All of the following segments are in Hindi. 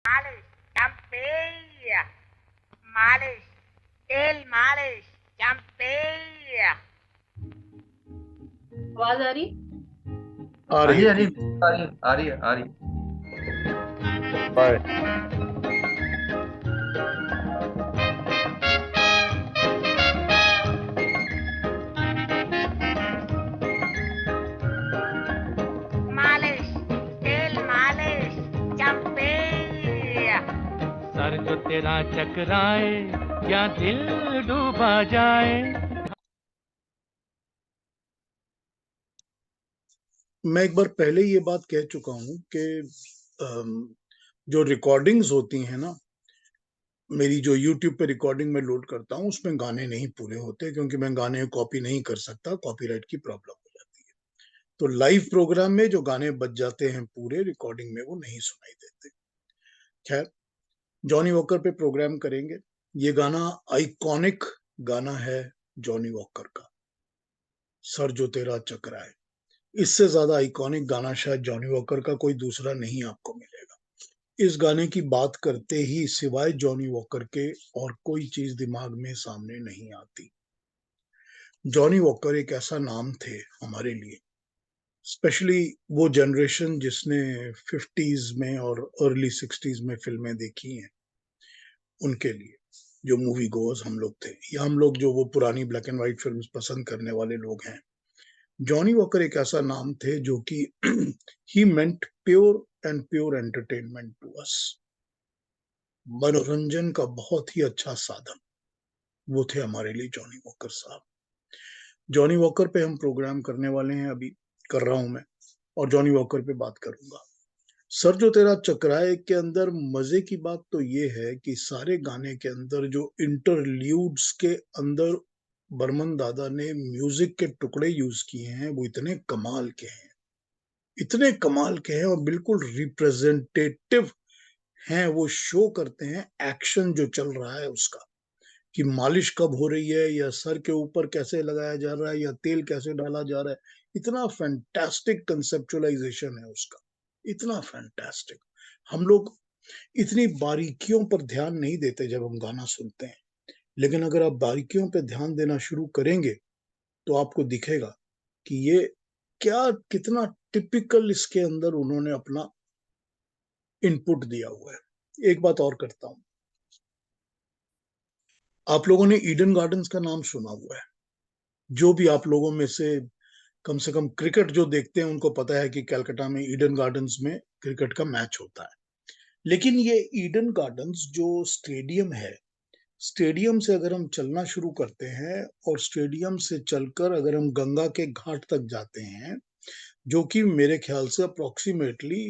Malish, Champey, Malish, Tail Malish, Champey. आवाज आ रही? आ हाँ रही जी, है हाँ जी, ठीक। आ रही है, आ रही है। Bye. Malish, Tail Malish, Champey. सर जो तेरा चकराए क्या दिल डूबा जाए। मैं एक बार पहले ये बात कह चुका हूं कि अम, जो रिकॉर्डिंग्स होती हैं ना, मेरी जो YouTube पे रिकॉर्डिंग में लोड करता हूं उसमें गाने नहीं पूरे होते, क्योंकि मैं गाने कॉपी नहीं कर सकता, कॉपीराइट की प्रॉब्लम हो जाती है। तो लाइव प्रोग्राम में जो गाने बज जाते हैं पूरे, रिकॉर्डिंग में वो नहीं सुनाई देते। खैर, जॉनी वॉकर पे प्रोग्राम करेंगे। ये गाना आइकॉनिक गाना है जॉनी वॉकर का, सर जो तेरा चकराए। इससे ज्यादा आइकॉनिक गाना शायद जॉनी वॉकर का कोई दूसरा नहीं आपको मिलेगा। इस गाने की बात करते ही सिवाय जॉनी वॉकर के और कोई चीज दिमाग में सामने नहीं आती। जॉनी वॉकर एक ऐसा नाम थे हमारे लिए, स्पेशली वो जनरेशन जिसने 50s में और अर्ली 60s में फिल्में देखी हैं, उनके लिए, जो मूवी गोअर्स हम लोग थे, या हम लोग जो वो पुरानी ब्लैक एंड व्हाइट फिल्म्स पसंद करने वाले लोग हैं। जॉनी वॉकर एक ऐसा नाम थे जो कि he meant pure and pure entertainment to us. मनोरंजन का बहुत ही अच्छा साधन वो थे हमारे लिए जॉनी वॉकर साहब। जॉनी वॉकर पे हम प्रोग्राम करने वाले हैं, अभी कर रहा हूं मैं, और जॉनी वॉकर पे बात करूंगा। सर जो तेरा चकराए के अंदर मजे की बात तो ये है कि सारे गाने के अंदर जो इंटरल्यूड्स के अंदर बर्मन दादा ने म्यूजिक के टुकड़े यूज किए हैं, वो इतने कमाल के हैं, इतने कमाल के हैं, और बिल्कुल रिप्रेजेंटेटिव हैं। वो शो करते हैं एक्शन जो चल रहा है उसका, कि मालिश कब हो रही है, या सर के ऊपर कैसे लगाया जा रहा है, या तेल कैसे डाला जा रहा है। इतना फैंटास्टिक कंसेप्चुअलाइजेशन है उसका, इतना फैंटास्टिक। हम लोग इतनी बारीकियों पर ध्यान नहीं देते जब हम गाना सुनते हैं, लेकिन अगर आप बारीकियों पे ध्यान देना शुरू करेंगे तो आपको दिखेगा कि ये क्या, कितना टिपिकल इसके अंदर उन्होंने अपना इनपुट दिया हुआ है। एक बात और करता हूं, आप लोगों ने ईडन गार्डन्स का नाम सुना हुआ है। जो भी आप लोगों में से कम क्रिकेट जो देखते हैं उनको पता है कि कलकत्ता में ईडन गार्डन्स में क्रिकेट का मैच होता है। लेकिन ये ईडन गार्डन्स जो स्टेडियम है, स्टेडियम से अगर हम चलना शुरू करते हैं और स्टेडियम से चलकर अगर हम गंगा के घाट तक जाते हैं, जो कि मेरे ख्याल से अप्रोक्सीमेटली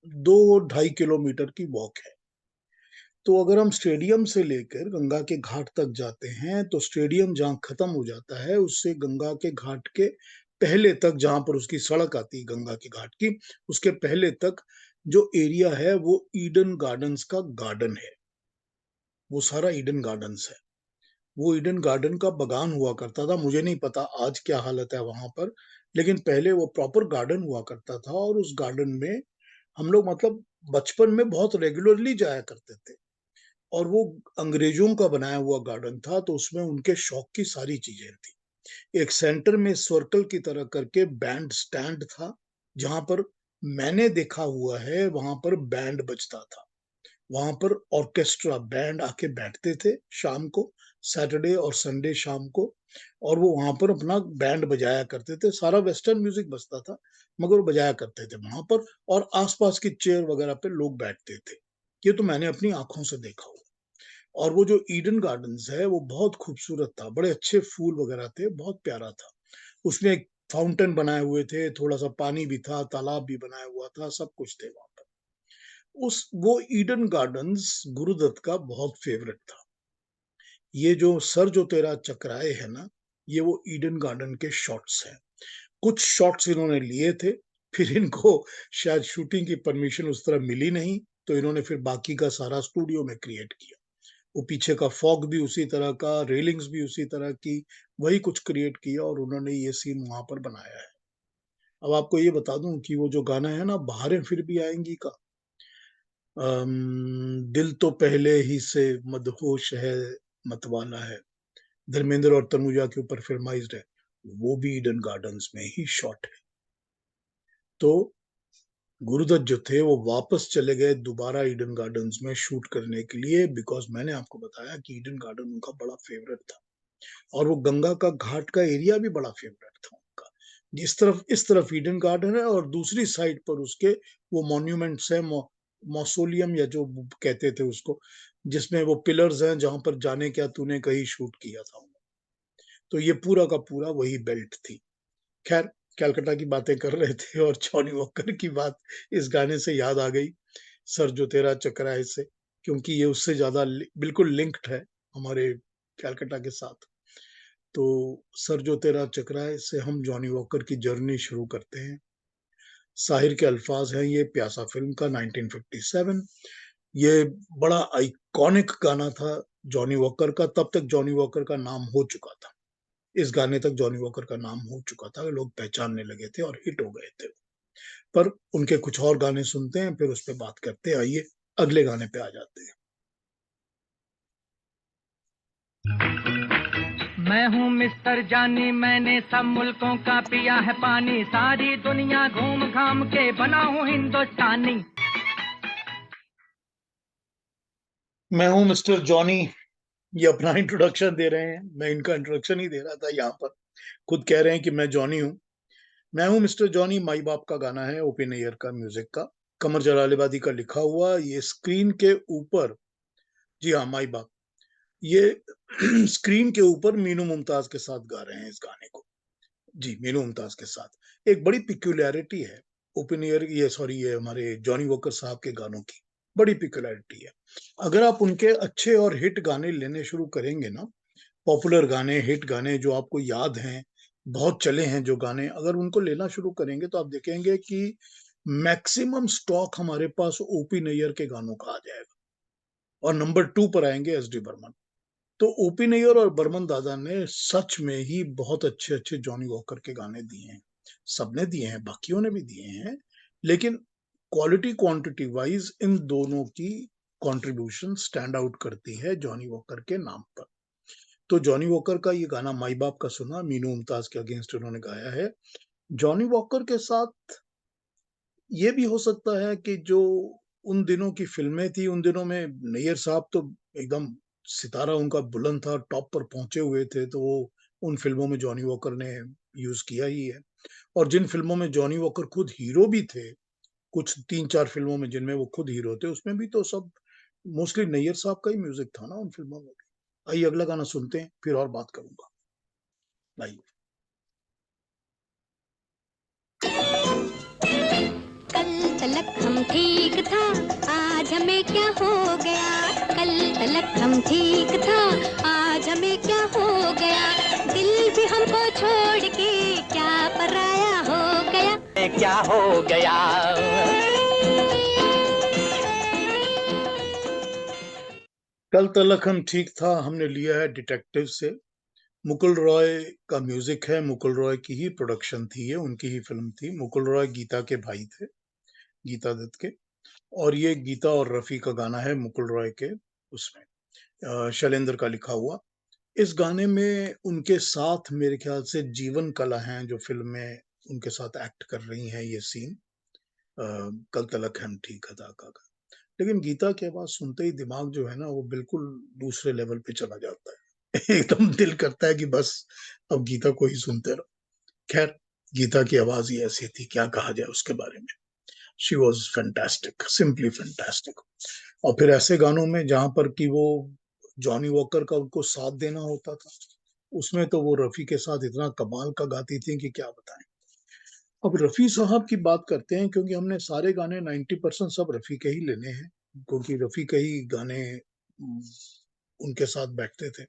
2-2.5 किलोमीटर की वॉक है। तो अगर हम स्टेडियम से लेकर गंगा के घाट तक जाते हैं, तो स्टेडियम जहां खत्म हो जाता है, उससे गंगा के घाट के पहले तक, जहां पर उसकी सड़क आती है गंगा के घाट की, उसके पहले तक जो एरिया है वो ईडन गार्डन्स का गार्डन है। वो सारा ईडन गार्डन्स है। वो ईडन गार्डन का बगान हुआ करता था, मुझे नहीं पता आज क्या हालत है वहां पर, लेकिन पहले वो प्रॉपर गार्डन हुआ करता था। और उस गार्डन में हम लोग, मतलब बचपन में बहुत रेगुलरली जाया करते थे। और वो अंग्रेजों का बनाया हुआ गार्डन था, तो उसमें उनके शौक की सारी चीजें थी। एक सेंटर में सर्कल की तरह करके बैंड स्टैंड था, जहां पर मैंने देखा हुआ है वहां पर बैंड बजता था। वहां पर ऑर्केस्ट्रा बैंड आके बैठते थे शाम को, सैटरडे और संडे शाम को, और वो वहां पर अपना बैंड बजाया करते थे। सारा वेस्टर्न म्यूजिक बजता था, मगर वो बजाया करते थे वहां पर, और आसपास की चेयर वगैरह पे लोग बैठते थे। ये तो मैंने अपनी आंखों से देखा हुआ। और वो जो ईडन गार्डन्स है वो बहुत खूबसूरत था, बड़े अच्छे फूल वगैरह थे, बहुत प्यारा था। उसमें एक फाउंटेन बनाए हुए थे, थोड़ा सा पानी भी था, तालाब भी बनाया हुआ था, सब कुछ थे वहां पर। उस वो ईडन गार्डन्स गुरुदत्त का बहुत फेवरेट था। ये जो सर जो तेरा चकराए है ना, ये वो ईडन गार्डन के शॉट्स हैं। कुछ शॉट्स इन्होंने लिए थे, फिर इनको शायद शूटिंग की परमिशन उस तरह मिली नहीं, तो इन्होंने फिर बाकी का सारा स्टूडियो में क्रिएट किया। वो पीछे का फॉग भी उसी तरह का, रेलिंग्स भी उसी तरह की, वही कुछ क्रिएट किया और उन्होंने ये सीन वहां पर बनाया है। अब आपको ये बता दूं कि वो जो गाना है ना, बहारें फिर भी आएंगी का, दिल तो पहले ही से मदहोश है, मतवाला है, धर्मेंद्र और तनुजा के ऊपर फिल्माइज्ड है, वो भी ईडन गार्डन्स में ही शॉट है। तो गुरुदत्त जो थे वो वापस चले गए दोबारा ईडन गार्डन्स में शूट करने के लिए, बिकॉज मैंने आपको बताया कि ईडन गार्डन उनका बड़ा फेवरेट था और वो गंगा का घाट का एरिया भी बड़ा फेवरेट था उनका। इस तरफ ईडन गार्डन है और दूसरी साइड पर उसके वो मॉन्यूमेंट्स है, मौसोलियम या जो कहते थे उसको, जिसमें वो पिलर्स हैं जहां पर जाने क्या तूने कहीं शूट किया था। तो ये पूरा का पूरा वही बेल्ट थी। खैर, कैलकाटा की बातें कर रहे थे और जॉनी वॉकर की बात इस गाने से याद आ गई, सर जो तेरा चकराए से, क्योंकि ये उससे ज्यादा बिल्कुल लिंक्ड है हमारे कैलकाटा के साथ। तो सर जो तेरा चकराए से हम जॉनी वॉकर की जर्नी शुरू करते हैं। साहिर के अल्फाज हैं ये, प्यासा फिल्म का 1957। ये बड़ा आइकॉनिक गाना था जॉनी वॉकर का। तब तक जॉनी वॉकर का नाम हो चुका था, इस गाने तक जॉनी वॉकर का नाम हो चुका था, लोग पहचानने लगे थे और हिट हो गए थे। पर उनके कुछ और गाने सुनते हैं, फिर उस पर बात करते हैं। आइए अगले गाने पे आ जाते हैं। मैं हूँ मिस्टर जानी, मैंने सब मुल्कों का पिया है पानी, सारी दुनिया घूम घाम के बना हूँ हिंदुस्तानी। मैं हूं मिस्टर जॉनी, ये अपना इंट्रोडक्शन दे रहे हैं, मैं इनका इंट्रोडक्शन ही दे रहा था यहाँ पर। खुद कह रहे हैं कि मैं जॉनी हूँ। मैं हूं मिस्टर जॉनी माई बाप का गाना है, ओपी नैयर का म्यूजिक का, कमर जलालिबादी का लिखा हुआ। ये स्क्रीन के ऊपर, जी हाँ माई बाप, ये स्क्रीन के ऊपर मीनू मुमताज के साथ गा रहे हैं इस गाने को। जी, मीनू मुमताज के साथ। एक बड़ी पिक्यूलियरिटी है ओपिनियर, ये हमारे जॉनी वॉकर साहब के गानों की बड़ी पिक्यूलियरिटी है। अगर आप उनके अच्छे और हिट गाने लेने शुरू करेंगे ना, पॉपुलर गाने, हिट गाने जो आपको याद हैं, बहुत चले हैं जो गाने, अगर उनको लेना शुरू करेंगे तो आप देखेंगे कि मैक्सिमम स्टॉक हमारे पास ओपी नैयर के गानों का आ जाएगा और नंबर 2 पर आएंगे एस डी बर्मन। तो ओपी नैयर और बर्मन दादा ने सच में ही बहुत अच्छे अच्छे जॉनी वॉकर के गाने दिए हैं। सबने दिए हैं, बाकियों ने भी दिए हैं, लेकिन क्वालिटी क्वांटिटी वाइज इन दोनों की कंट्रीब्यूशन स्टैंड आउट करती है जॉनी वॉकर के नाम पर। तो जॉनी वॉकर का ये गाना माई बाप का सुना, मीनू मुमताज के अगेंस्ट उन्होंने गाया है। जॉनी वॉकर के साथ ये भी हो सकता है कि जो उन दिनों की फिल्में थी, उन दिनों में नैयर साहब तो एकदम सितारा उनका बुलंद था, टॉप पर पहुंचे हुए थे, तो वो उन फिल्मों में जॉनी वॉकर ने यूज किया ही है। और जिन फिल्मों में जॉनी वॉकर खुद हीरो भी थे, कुछ 3-4 फिल्मों में जिनमें वो खुद हीरो थे, उसमें भी तो सब मोस्टली नैयर साहब का ही म्यूजिक था ना उन फिल्मों में भी। आइए अगला गाना सुनते हैं, फिर और बात करूंगा। आइए। कल तलक हम ठीक था, आज हमें क्या हो गया। कल तलक हम ठीक था, आज हमें क्या हो गया। दिल भी हमको छोड़ के क्या पराया हो गया। क्या हो गया। कल तलक हम ठीक था हमने लिया है डिटेक्टिव से। मुकुल रॉय का म्यूजिक है, मुकुल रॉय की ही प्रोडक्शन थी, ये उनकी ही फिल्म थी। मुकुल रॉय गीता के भाई थे, गीता दत्त के। और ये गीता और रफी का गाना है मुकुल रॉय के, उसमें शैलेंद्र का लिखा हुआ। इस गाने में उनके साथ मेरे ख्याल से जीवन कला हैं जो फिल्म में उनके साथ एक्ट कर रही हैं ये सीन, कल तलक हम ठीक था का। लेकिन गीता की आवाज सुनते ही दिमाग जो है ना वो बिल्कुल दूसरे लेवल पे चला जाता है। एकदम दिल करता है कि बस अब गीता को ही सुनते रहो। खैर, गीता की आवाज ही ऐसी थी, क्या कहा जाए उसके बारे में। She was fantastic, simply fantastic. और फिर ऐसे गानों में जहां पर कि वो जॉनी वॉकर का उनको साथ देना होता था, उसमें तो वो रफी के साथ इतना कमाल का गाती थी कि क्या बताएं। अब रफी साहब की बात करते हैं, क्योंकि हमने सारे गाने 90% सब रफी के ही लेने हैं, क्योंकि रफी के ही गाने उनके साथ बैठते थे।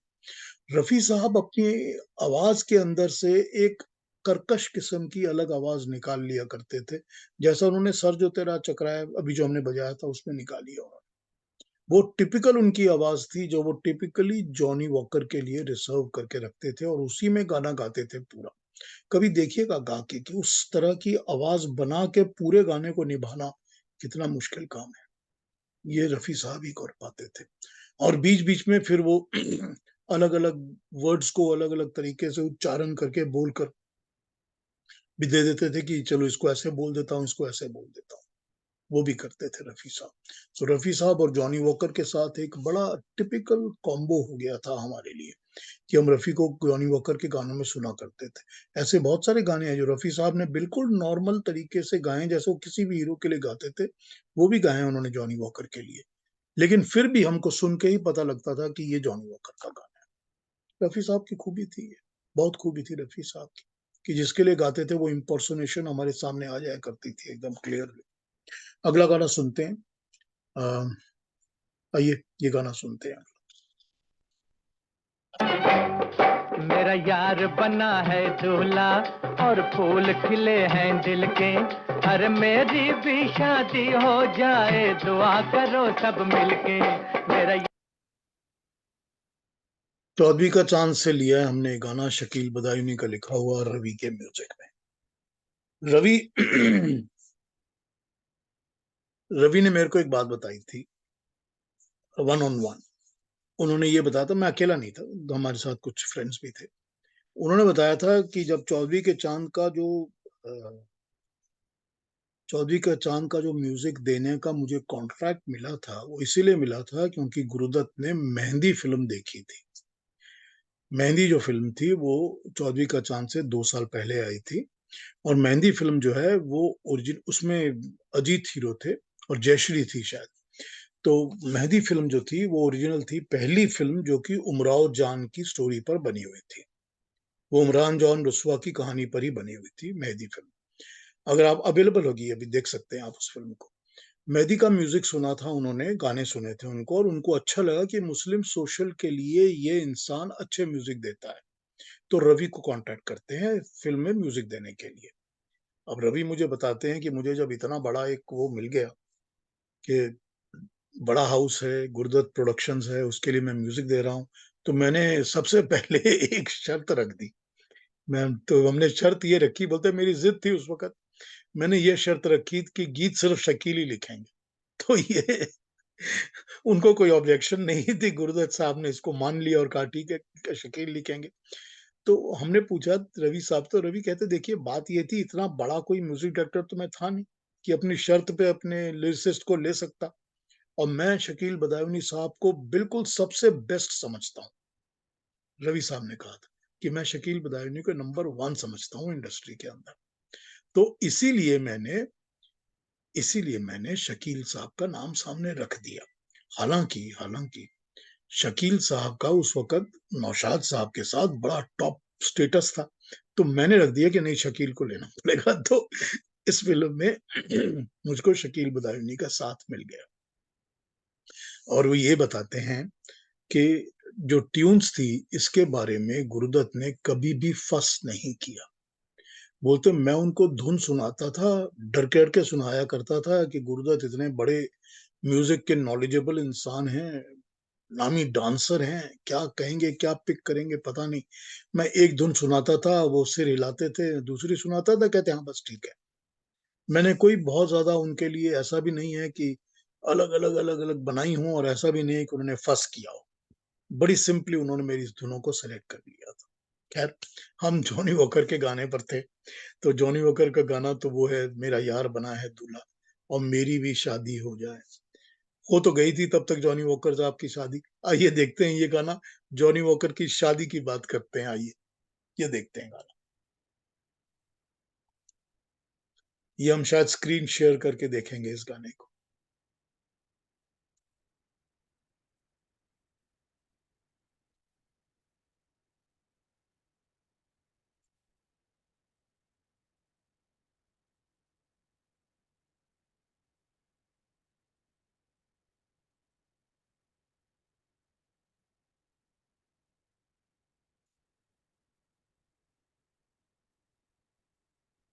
रफी साहब अपनी आवाज के अंदर से एक कर्कश किस्म की अलग आवाज निकाल लिया करते थे, जैसा उन्होंने सर जो तेरा चकराया अभी जो हमने बजाया था उसमें निकाली है उन्होंने। वो टिपिकल उनकी आवाज थी जो वो टिपिकली जॉनी वॉकर के लिए रिजर्व करके रखते थे और उसी में गाना गाते थे पूरा। कभी देखिएगा गा के कि उस तरह की आवाज बना के पूरे गाने को निभाना कितना मुश्किल काम है। ये रफी साहब ही कर पाते थे। और बीच बीच में फिर वो अलग अलग वर्ड्स को अलग अलग तरीके से उच्चारण करके बोलकर भी दे देते थे कि चलो इसको ऐसे बोल देता हूँ, इसको ऐसे बोल देता हूँ। वो भी करते थे रफी साहब। तो रफी साहब और जॉनी वॉकर के साथ एक बड़ा टिपिकल कॉम्बो हो गया था हमारे लिए कि हम रफी को जॉनी वॉकर के गानों में सुना करते थे। ऐसे बहुत सारे गाने हैं जो रफी साहब ने बिल्कुल नॉर्मल तरीके से गाए, जैसे वो किसी भी हीरो के लिए गाते थे, वो भी गाए उन्होंने जॉनी वॉकर के लिए। लेकिन फिर भी हमको सुन के ही पता लगता था कि ये जॉनी वॉकर का गाना है। रफी साहब की खूबी थी ये, बहुत खूबी थी रफी साहब की, कि जिसके लिए गाते थे वो इम्पर्सोनेशन हमारे सामने आ जाया करती थी एकदम क्लियरली। अगला गाना सुनते हैं। अ, आइए ये गाना सुनते हैं। मेरा यार बना है दूल्हा और फूल खिले हैं दिल के, अरे मेरी भी शादी हो जाए, दुआ करो सब मिलके। मेरा 14वीं का चांद से लिया है हमने गाना, शकील बदायूनी का लिखा हुआ, रवि के म्यूजिक में। रवि रवि ने मेरे को एक बात बताई थी, वन ऑन वन। उन्होंने ये बताया था, मैं अकेला नहीं था, हमारे साथ कुछ फ्रेंड्स भी थे। उन्होंने बताया था कि जब 14वीं का चांद का जो म्यूजिक देने का मुझे कॉन्ट्रैक्ट मिला था, वो इसीलिए मिला था क्योंकि गुरुदत्त ने मेहंदी फिल्म देखी थी। मेहंदी जो फिल्म थी वो 14वीं का चांद से 2 साल पहले आई थी। और मेहंदी फिल्म जो है वो ओरिजिन, उसमें अजीत हीरो थे और जयश्री थी शायद। तो मेहंदी फिल्म जो थी वो ओरिजिनल थी, पहली फिल्म जो कि उमराव जान की स्टोरी पर बनी हुई थी। वो उमरान जान रुस्वा की कहानी पर ही बनी हुई थी मेहंदी फिल्म। अगर आप अवेलेबल होगी अभी देख सकते हैं आप उस फिल्म को। मेहदी का म्यूजिक सुना था उन्होंने, गाने सुने थे उनको, और उनको अच्छा लगा कि मुस्लिम सोशल के लिए ये इंसान अच्छे म्यूजिक देता है। तो रवि को कांटेक्ट करते हैं फिल्म में म्यूजिक देने के लिए। अब रवि मुझे बताते हैं कि मुझे जब इतना बड़ा एक वो मिल गया कि बड़ा हाउस है, गुरुदत्त प्रोडक्शंस है, उसके लिए मैं म्यूजिक दे रहा हूँ, तो मैंने सबसे पहले एक शर्त रख दी। मैं तो हमने शर्त ये रखी, बोलते मेरी जिद थी उस वक्त, मैंने ये शर्त रखी कि गीत सिर्फ शकील ही लिखेंगे। तो ये उनको कोई ऑब्जेक्शन नहीं थी, गुरुदत्त साहब ने इसको मान लिया और कहा ठीक है शकील लिखेंगे। तो हमने पूछा रवि साहब, तो रवि कहते देखिए बात ये थी, इतना बड़ा कोई म्यूजिक डायरेक्टर तो मैं था नहीं कि अपनी शर्त पे अपने लिरिसिस्ट को ले सकता, और मैं शकील बदायूनी साहब को बिल्कुल सबसे बेस्ट समझता हूँ। रवि साहब ने कहा था कि मैं शकील बदायूनी को नंबर 1 समझता हूँ इंडस्ट्री के अंदर। तो इसीलिए मैंने शकील साहब का नाम सामने रख दिया। हालांकि शकील साहब का उस वक्त नौशाद साहब के साथ बड़ा टॉप स्टेटस था, तो मैंने रख दिया कि नहीं शकील को लेना पड़ेगा। तो इस फिल्म में मुझको शकील बदायूनी का साथ मिल गया। और वो ये बताते हैं कि जो ट्यून्स थी इसके बारे में गुरुदत्त ने कभी भी फस नहीं किया। बोलते मैं उनको धुन सुनाता था, डर डर के सुनाया करता था कि गुरुदत्त इतने बड़े म्यूजिक के नॉलेजेबल इंसान हैं, नामी डांसर हैं, क्या कहेंगे क्या पिक करेंगे पता नहीं। मैं एक धुन सुनाता था, वो सिर हिलाते थे, दूसरी सुनाता था, कहते हाँ बस ठीक है। मैंने कोई बहुत ज्यादा उनके लिए ऐसा भी नहीं है कि अलग अलग बनाई हूं, और ऐसा भी नहीं है कि उन्होंने फर्स्ट किया हो। बड़ी सिंपली उन्होंने मेरी इस धुनों को सेलेक्ट कर लिया था। खैर, हम जॉनी वॉकर के गाने पर थे, तो जॉनी वॉकर का गाना तो वो है, मेरा यार बना है दूल्हा और मेरी भी शादी हो जाए। हो तो गई थी तब तक जॉनी वॉकर साहब की शादी। आइए देखते हैं ये गाना, जॉनी वॉकर की शादी की बात करते हैं। आइए ये देखते हैं गाना। ये हम शायद स्क्रीन शेयर करके देखेंगे इस गाने को।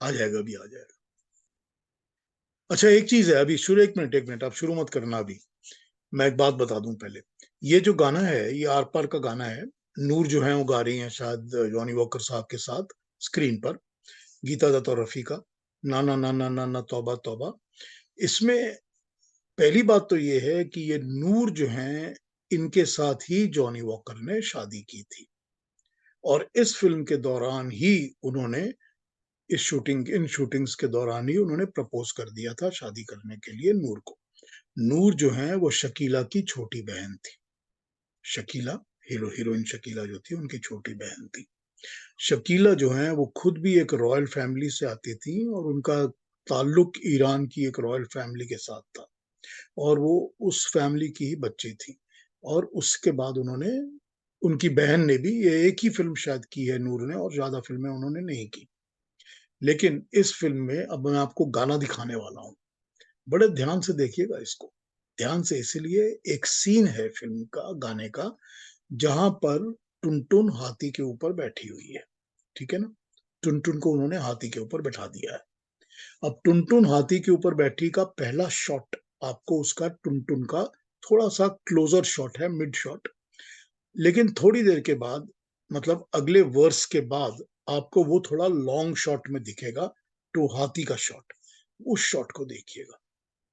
आ जाएगा, अभी आ जाएगा। अच्छा एक चीज है, अभी शुरू, एक मिनट आप शुरू मत करना अभी। मैं एक बात बता दूं पहले, ये जो गाना है ये आर पार का गाना है। नूर जो है वो गा रही हैं शायद जॉनी वॉकर साहब के साथ स्क्रीन पर, गीता दत्त और रफी का, ना ना ना ना ना ना तौबा तौबा। इसमें पहली बात तो ये है कि ये नूर जो हैं, इनके साथ ही जॉनी वॉकर ने शादी की थी और इस फिल्म के दौरान ही उन्होंने इन शूटिंग्स के दौरान ही उन्होंने प्रपोज कर दिया था शादी करने के लिए नूर को। नूर जो है वो शकीला की छोटी बहन थी। शकीला, हीरोइन शकीला जो थी, उनकी छोटी बहन थी। शकीला जो है वो खुद भी एक रॉयल फैमिली से आती थी और उनका ताल्लुक ईरान की एक रॉयल फैमिली के साथ था और वो उस फैमिली की ही बच्ची थी। और उसके बाद उन्होंने, उनकी बहन ने भी, ये एक ही फिल्म शायद की है नूर ने और ज्यादा फिल्में उन्होंने नहीं की। लेकिन इस फिल्म में अब मैं आपको गाना दिखाने वाला हूँ, बड़े ध्यान से देखिएगा इसको, ध्यान से, इसीलिए एक सीन है फिल्म का, गाने का, जहां पर टुनटुन हाथी के ऊपर बैठी हुई है, ठीक है ना। टुनटुन को उन्होंने हाथी के ऊपर बैठा दिया है। अब टुनटुन हाथी के ऊपर बैठी का पहला शॉट आपको उसका, टुनटुन का थोड़ा सा क्लोजर शॉट है, मिड शॉट, लेकिन थोड़ी देर के बाद, मतलब अगले वर्स के बाद, आपको वो थोड़ा लॉन्ग शॉट में दिखेगा, तो हाथी का शॉट, उस शॉट को देखिएगा।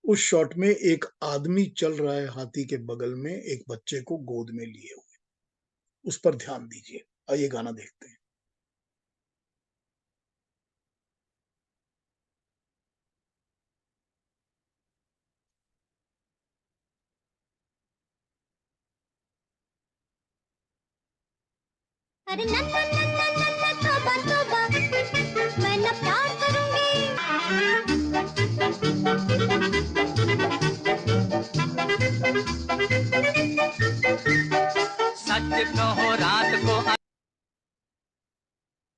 उस शॉट में एक आदमी चल रहा है हाथी के बगल में एक बच्चे को गोद में लिए हुए, उस पर ध्यान दीजिए। आइए गाना देखते हैं। अरे नन्ना नन्ना नन्ना तौबा तौबा, मैं ना प्यार सच कहो रात को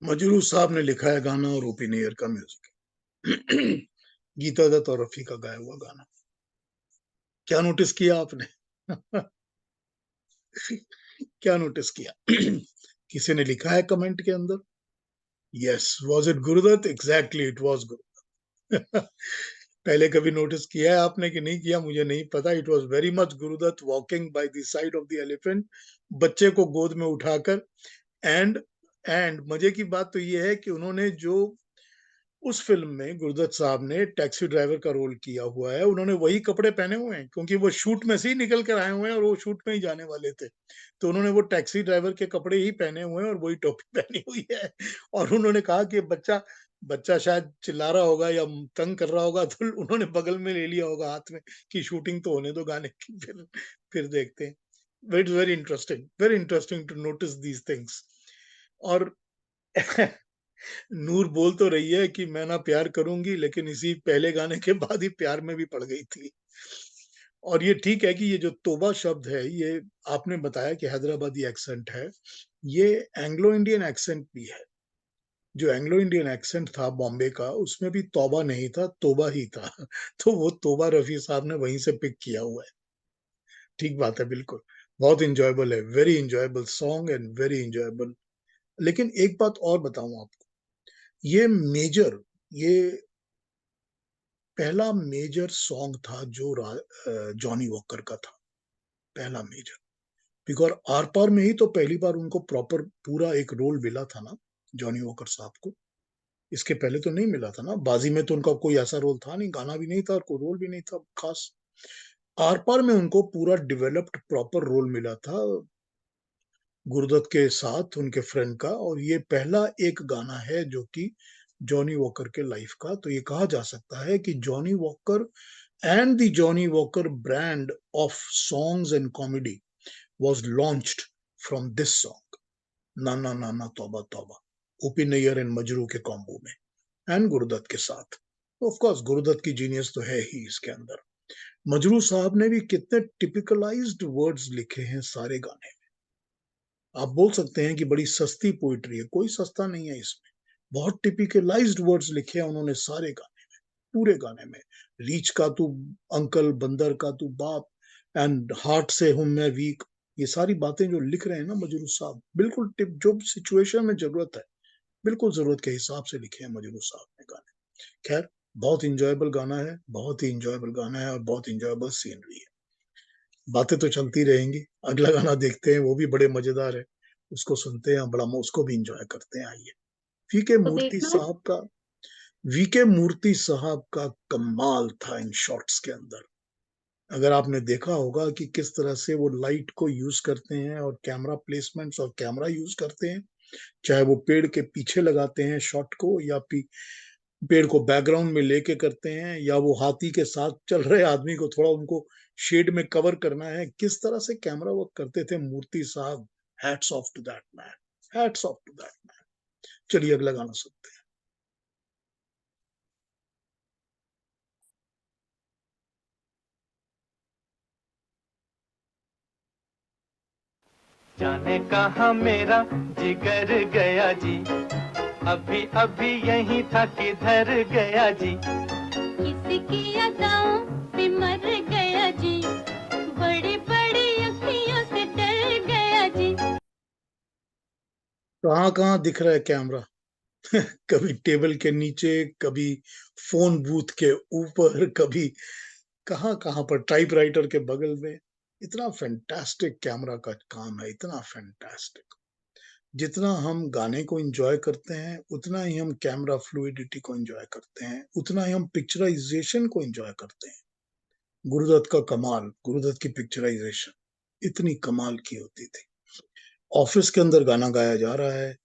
मजरू साहब ने लिखा है गाना और ओपी नैयर का म्यूजिक। गीता दत्त और रफी का गाया हुआ गाना। क्या नोटिस किया आपने? क्या नोटिस किया? किसी ने लिखा है कमेंट के अंदर, yes, was it Guru Dutt? Exactly, it was Guru Dutt. पहले कभी नोटिस किया है आपने कि नहीं किया मुझे नहीं पता। It was very much Guru Dutt walking by the side of the elephant, बच्चे को गोद में उठाकर। एंड मजे की बात तो ये है कि उन्होंने जो उस फिल्म में गुरुदत्त साहब ने टैक्सी ड्राइवर का रोल किया हुआ है, उन्होंने वही कपड़े पहने हुए हैं, क्योंकि वो शूट में से ही निकल कर आए हुए हैं और वो शूट में ही जाने वाले थे। तो उन्होंने वो टैक्सी ड्राइवर के कपड़े ही पहने हुए हैं और वही टोपी पहनी हुई है। और उन्होंने कहा कि बच्चा बच्चा शायद चिल्ला रहा होगा या तंग कर रहा होगा, तो उन्होंने बगल में ले लिया होगा हाथ में कि शूटिंग तो होने दो गाने की, फिर देखते हैं। Very interesting to notice these things. और नूर बोल तो रही है कि मैं ना प्यार करूंगी, लेकिन इसी पहले गाने के बाद ही प्यार में भी पड़ गई थी। और ये ठीक है कि ये जो तोबा शब्द है, ये आपने बताया कि हैदराबादी एक्सेंट है, ये एंग्लो इंडियन एक्सेंट भी है। जो एंग्लो इंडियन एक्सेंट था बॉम्बे का, उसमें भी तौबा नहीं था, तोबा ही था। तो वो तोबा रफी साहब ने वहीं से पिक किया हुआ है। ठीक बात है, बिल्कुल। बहुत इंजॉयबल है, very enjoyable song and very enjoyable. लेकिन एक बात और बताऊं आपको, ये मेजर, ये पहला मेजर सॉन्ग था जो जॉनी वॉकर का था, पहला मेजर। बिकॉज आर पार में ही तो पहली बार उनको प्रॉपर पूरा एक रोल मिला था ना, जॉनी वॉकर साहब को। इसके पहले तो नहीं मिला था ना, बाजी में तो उनका कोई ऐसा रोल था नहीं, गाना भी नहीं था और कोई रोल भी नहीं था खास। आर पार में उनको पूरा डेवलप्ड प्रॉपर रोल मिला था गुरुदत्त के साथ, उनके फ्रेंड का। और ये पहला एक गाना है जो कि जॉनी वॉकर के लाइफ का, तो ये कहा जा सकता है कि Johnny walker and the Johnny Walker brand of songs and comedy was launched from this song, Na Na Na Na Tauba Tauba, OP Nayyar and Majrooh के कॉम्बो में, एंड गुरुदत्त के साथ। ऑफ कोर्स गुरुदत्त की जीनियस तो है ही इसके अंदर। मजरू साहब ने भी कितने टिपिकलाइज्ड वर्ड्स लिखे हैं सारे गाने में। आप बोल सकते हैं कि बड़ी सस्ती पोइट्री है, कोई सस्ता नहीं है इसमें। बहुत टिपिकलाइज्ड वर्ड्स लिखे हैं उन्होंने सारे गाने में, पूरे गाने में। रीच का तू अंकल, बंदर का तू बाप, एंड हार्ट से हूं मैं वीक, ये सारी बातें जो लिख रहे हैं ना मजरू साहब, बिल्कुल टिप, जो सिचुएशन में जरूरत है, बिल्कुल जरूरत के हिसाब से लिखे हैं मजरू साहब ने गाने। खैर, बहुत इंजॉयबल गाना है, बहुत ही इंजॉयबल गाना है और बहुत इंजॉयबल सीनरी है। बातें तो चलती रहेंगी, अगला गाना देखते हैं, वो भी बड़े मजेदार है, उसको सुनते हैं, बड़ा उसको भी इंजॉय करते हैं। आइए। वीके तो मूर्ति देख लो। साहब का, वीके मूर्ति साहब का कमाल था इन शॉट्स के अंदर। अगर आपने देखा होगा कि किस तरह से वो लाइट को यूज करते हैं और कैमरा प्लेसमेंट्स और कैमरा यूज करते हैं, चाहे वो पेड़ के पीछे लगाते हैं शॉट को या पेड़ को बैकग्राउंड में लेके करते हैं, या वो हाथी के साथ चल रहे आदमी को थोड़ा उनको शेड में कवर करना है, किस तरह से कैमरा वर्क करते थे मूर्ति साहब। Hats off to that man, hats off to that man. चलिए अगला गाना सुनते हैं। जाने कहाँ मेरा जिगर गया जी, अभी अभी यहीं था किधर गया जी। किसकी अदाओं पे मर गया जी, बड़ी बड़ी अखियों से डर गया जी। कहाँ कहाँ दिख रहा है कैमरा। कभी टेबल के नीचे, कभी फोन बूथ के ऊपर, कभी कहाँ कहाँ पर टाइपराइटर के बगल में। इतना फैंटास्टिक कैमरा का काम है, इतना फैंटास्टिक। जितना हम गाने को एंजॉय करते हैं, उतना ही हम कैमरा फ्लूइडिटी को एंजॉय करते हैं, उतना ही हम पिक्चराइजेशन को एंजॉय करते हैं। गुरुदत्त का कमाल, गुरुदत्त की पिक्चराइजेशन इतनी कमाल की होती थी। ऑफिस के अंदर गाना गाया जा रहा है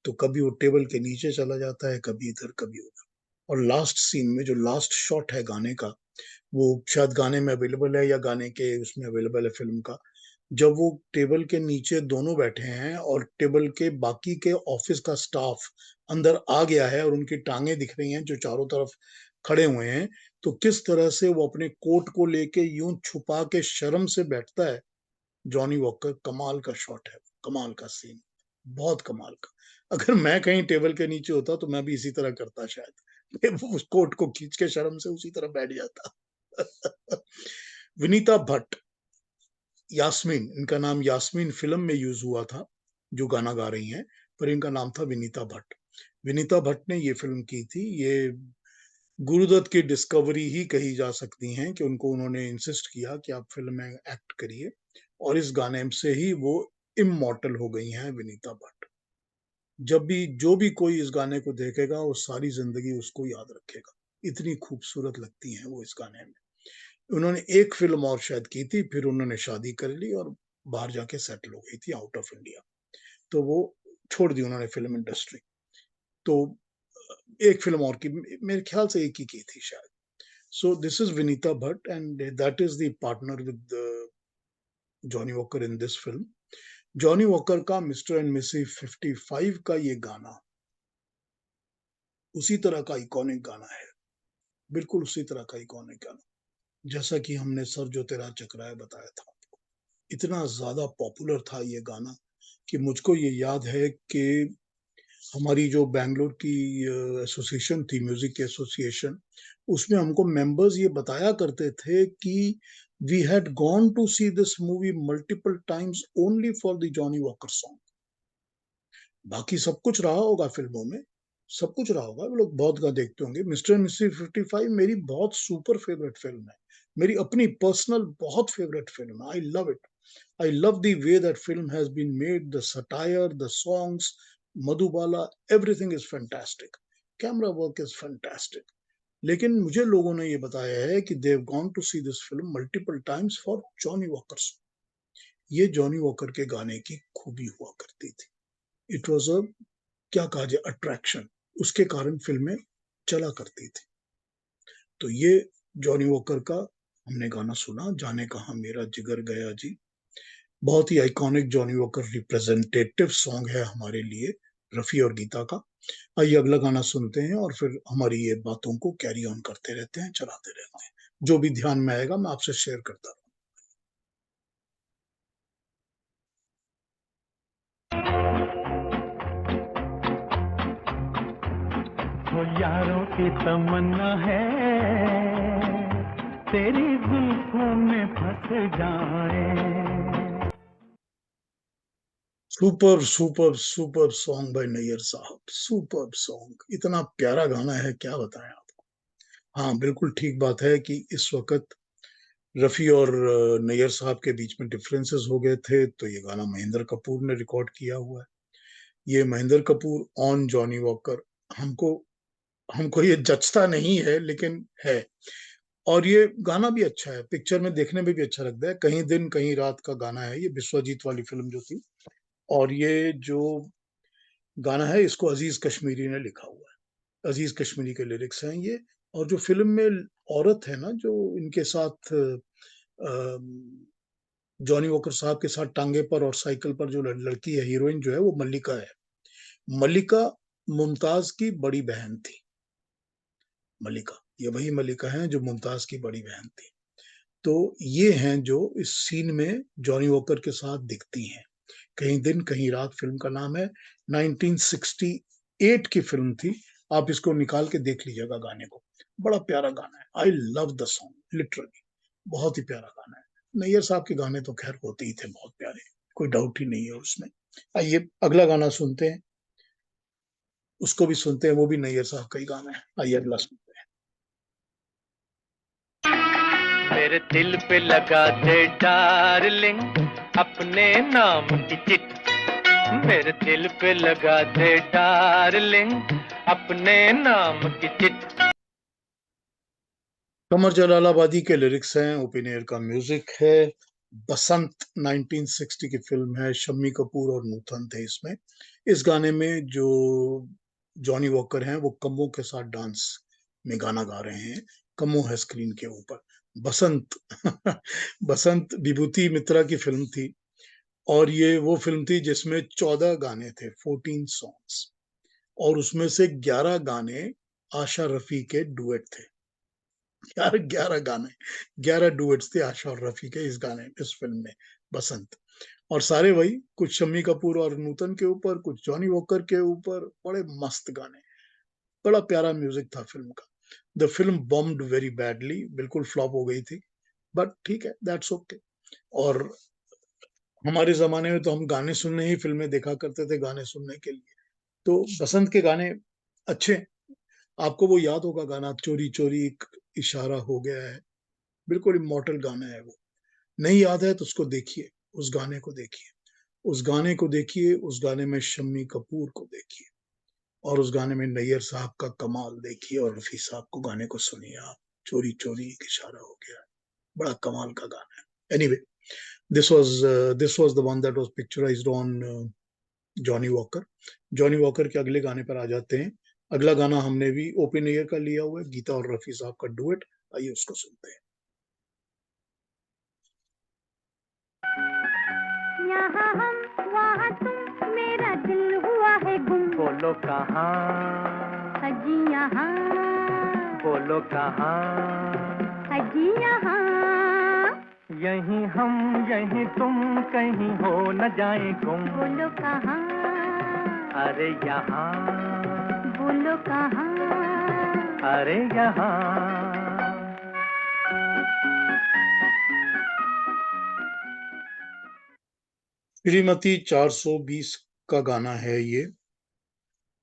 तो कभी वो टेबल के नीचे चला जाता है, कभी इधर कभी उधर। और लास्ट सीन में जो लास्ट शॉट है गाने का, वो शायद गाने में अवेलेबल है या गाने के उसमें अवेलेबल है फिल्म का। जब वो टेबल के नीचे दोनों बैठे हैं और टेबल के बाकी के ऑफिस का स्टाफ अंदर आ गया है और उनकी टांगे दिख रही हैं जो चारों तरफ खड़े हुए हैं, तो किस तरह से वो अपने कोट को लेके यूं छुपा के शर्म से बैठता है जॉनी वॉकर। कमाल का शॉट है, कमाल का सीन, बहुत कमाल का। अगर मैं कहीं टेबल के नीचे होता तो मैं भी इसी तरह करता शायद। उस कोट को खींच के शर्म से उसी तरह बैठ जाता। विनीता भट्ट, यास्मीन, इनका नाम यास्मीन फिल्म में यूज हुआ था जो गाना गा रही हैं, पर इनका नाम था विनीता भट्ट। विनीता भट्ट ने ये फिल्म की थी। ये गुरुदत्त की डिस्कवरी ही कही जा सकती हैं कि उनको उन्होंने इंसिस्ट किया कि आप फिल्म में एक्ट करिए, और इस गाने से ही वो इमॉर्टल हो गई हैं विनीता भट्ट। जब भी जो भी कोई इस गाने को देखेगा वो सारी जिंदगी उसको याद रखेगा, इतनी खूबसूरत लगती हैं वो इस गाने में। उन्होंने एक फिल्म और शायद की थी, फिर उन्होंने शादी कर ली और बाहर जाके सेटल हो गई थी आउट ऑफ इंडिया, तो वो छोड़ दी उन्होंने फिल्म इंडस्ट्री। तो एक फिल्म और की, मेरे ख्याल से एक ही की थी शायद। So this is Vinita Bhatt and that is the partner with Johnny walker in this film. Johnny walker का मिस्टर एंड मिसेस 55 का ये गाना उसी तरह का इकॉनिक गाना है, बिल्कुल उसी तरह का इकॉनिक गाना, जैसा कि हमने सर जो तेरा चकराया बताया था। इतना ज्यादा पॉपुलर था ये गाना कि मुझको ये याद है कि हमारी जो बैंगलोर की एसोसिएशन थी, म्यूजिक एसोसिएशन, उसमें हमको मेंबर्स ये बताया करते थे कि we had gone to see this movie multiple times only for the Johnny Walker song. बाकी सब कुछ रहा होगा फिल्मों में, सब कुछ रहा होगा, वो लोग बहुत गा देखते होंगे। मिस्टर एंड मिसेस 55 मेरी बहुत सुपर फेवरेट फिल्म है, मेरी अपनी पर्सनल बहुत फेवरेट फिल्म है। I love it. I love the way that film has been made, the satire, the songs, Madhubala, everything is fantastic. Camera work is fantastic. लेकिन मुझे लोगों ने ये बताया है कि they have gone to see this film multiple times for Johnny Walker. ये जॉनी वॉकर के गाने की खूबी हुआ करती थी। इट वॉज अ, क्या कहा जाए, अट्रैक्शन। उसके कारण फिल्में चला करती थी। तो ये जॉनी वॉकर का हमने गाना सुना, जाने कहाँ मेरा जिगर गया जी। बहुत ही iconic Johnny Walker representative song है हमारे लिए, रफी और गीता का। आइए अगला गाना सुनते हैं और फिर हमारी ये बातों को कैरी ऑन करते रहते हैं, चलाते रहते हैं। जो भी ध्यान में आएगा मैं आपसे शेयर करता रहूँ। वो यारों की तमन्ना है तेरी जुल्फों में फंस जाए। Super super super song by Nayyar साहब, सुपर सॉन्ग, इतना प्यारा गाना है, क्या बताएं आपको। हाँ, बिल्कुल ठीक बात है कि इस वक्त रफी और नैयर साहब के बीच में डिफरेंसेस हो गए थे, तो ये गाना महेंद्र कपूर ने रिकॉर्ड किया हुआ है। ये Mahendra Kapoor on Johnny walker, हमको हमको ये जचता नहीं है लेकिन है। और ये गाना भी अच्छा है, पिक्चर में देखने में भी अच्छा लगता है। कहीं दिन कहीं रात का गाना है ये, विश्वजीत वाली फिल्म जो थी। और ये जो गाना है इसको अजीज कश्मीरी ने लिखा हुआ है, अजीज कश्मीरी के लिरिक्स हैं ये। और जो फिल्म में औरत है ना, जो इनके साथ जॉनी वॉकर साहब के साथ टांगे पर और साइकिल पर जो लड़की है, हीरोइन जो है, वो मल्लिका है। मल्लिका मुमताज की बड़ी बहन थी। मल्लिका, ये वही मल्लिका है जो मुमताज की बड़ी बहन थी। तो ये हैं जो इस सीन में जॉनी वॉकर के साथ दिखती हैं। कहीं दिन कहीं रात फिल्म का नाम है, 1968 की फिल्म थी। आप इसको निकाल के देख लीजिएगा गाने को, बड़ा प्यारा गाना है। I love the song literally, बहुत ही प्यारा गाना है। नैयर साहब के गाने तो खैर होते ही थे बहुत प्यारे, कोई डाउट ही नहीं है उसमें। आइए अगला गाना सुनते हैं, उसको भी सुनते हैं, वो भी नैयर साहब का ही गाना है। आइए अगला सुनते हैं। मेरे दिल पे लगा दे डार्लिंग अपने नाम की चिट, मेरे दिल पे लगा दे डार्लिंग अपने नाम की चिट। कमर जलालाबादी के लिरिक्स हैं, ओपिनियर का म्यूजिक है। बसंत 1960 की फिल्म है, शम्मी कपूर और नूतन थे इसमें। इस गाने में जो जॉनी वॉकर हैं वो कमों के साथ डांस में गाना गा रहे हैं। कमो है स्क्रीन के ऊपर। बसंत बसंत विभूति मित्रा की फिल्म थी। और ये वो फिल्म थी जिसमें 14 गाने थे, 14 सॉन्ग्स। और उसमें से 11 गाने आशा रफी के डुएट थे। 11 गाने, 11 डुएट्स थे आशा और रफी के इस फिल्म में, बसंत। और सारे वही, कुछ शम्मी कपूर और नूतन के ऊपर, कुछ जॉनी वॉकर के ऊपर। बड़े मस्त गाने, बड़ा प्यारा म्यूजिक था फिल्म का। The film bombed very badly, बिल्कुल फ्लॉप हो गई थी, बट ठीक है, दैट्स ओके। और हमारे जमाने में तो हम गाने सुनने ही फिल्में देखा करते थे, गाने सुनने के लिए। तो बसंत के गाने अच्छे। आपको वो याद होगा गाना, चोरी चोरी एक इशारा हो गया है, बिल्कुल इमॉर्टल गाना है वो। नहीं याद है तो उसको देखिए, उस गाने को देखिए, उस गाने को देखिए, उस गाने में शम्मी कपूर को देखिए, और उस गाने में नैयर साहब का कमाल देखिए, और रफी साहब को गाने को सुनिए आप। चोरी चोरी एक इशारा हो गया, बड़ा कमाल का गाना है। Anyway, this was the one that was picturised on Johnny walker. Johnny Walker के अगले गाने पर आ जाते हैं। अगला गाना हमने भी ओपन एयर का लिया हुआ है, गीता और रफी साहब का डुएट। आइए उसको सुनते हैं। यहाँ हम वहाँ तुम, मेरा दिल हुआ है गुम। बोलो कहाँ, हजी यहाँ, बोलो कहाँ, हजी यहाँ। यहीं हम यहीं तुम, कहीं हो न जाए गुम। बोलो कहाँ, अरे यहाँ, बोलो कहाँ। अरे यहाँ। श्रीमती 420 का गाना है ये,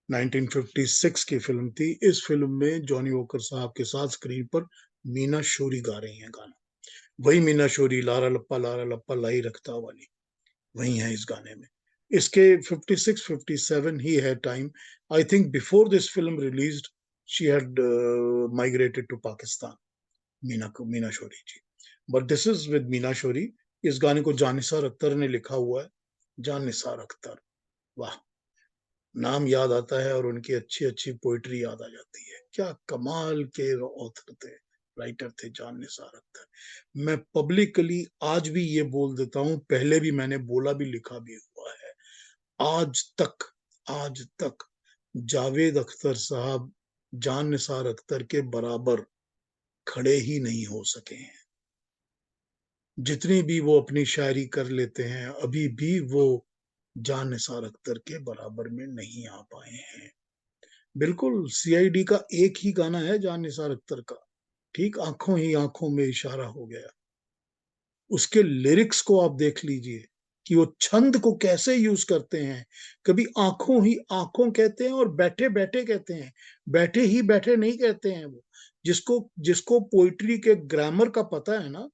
1956 की फिल्म थी। इस फिल्म में जॉनी वॉकर साहब के साथ स्क्रीन पर मीना शोरी गा रही हैं गाना। वही मीना शोरी, लारा लप्पा लाई रखता वाली, वही है इस गाने में। इसके 56 57 ही है time. I think before this film released she had migrated to Pakistan, Meena Shorey ji. But this is with Meena Shorey. इस गाने को जान निसार अख्तर ने लिखा हुआ है। जान निसार अख्तर, वाह, नाम याद आता है और उनकी अच्छी अच्छी पोइट्री याद आ जाती है। क्या कमाल के ऑथर थे, राइटर थे जान निसार अख्तर। मैं पब्लिकली आज भी ये बोल देता हूं, पहले भी मैंने बोला भी लिखा भी हुआ है, आज तक जावेद अख्तर साहब जान निसार अख्तर के बराबर खड़े ही नहीं हो सके हैं। जितनी भी वो अपनी शायरी कर लेते हैं, अभी भी वो जान निसार अख्तर के बराबर में नहीं आ पाए हैं। बिल्कुल सीआईडी का एक ही गाना है जान निसार अख्तर का, ठीक, आंखों ही आंखों में इशारा हो गया। उसके लिरिक्स को आप देख लीजिए कि वो छंद को कैसे यूज करते हैं। कभी आंखों ही आंखों कहते हैं और बैठे बैठे कहते हैं, बैठे ही बैठे नहीं कहते हैं वो। जिसको जिसको पोइट्री के ग्रामर का पता है ना,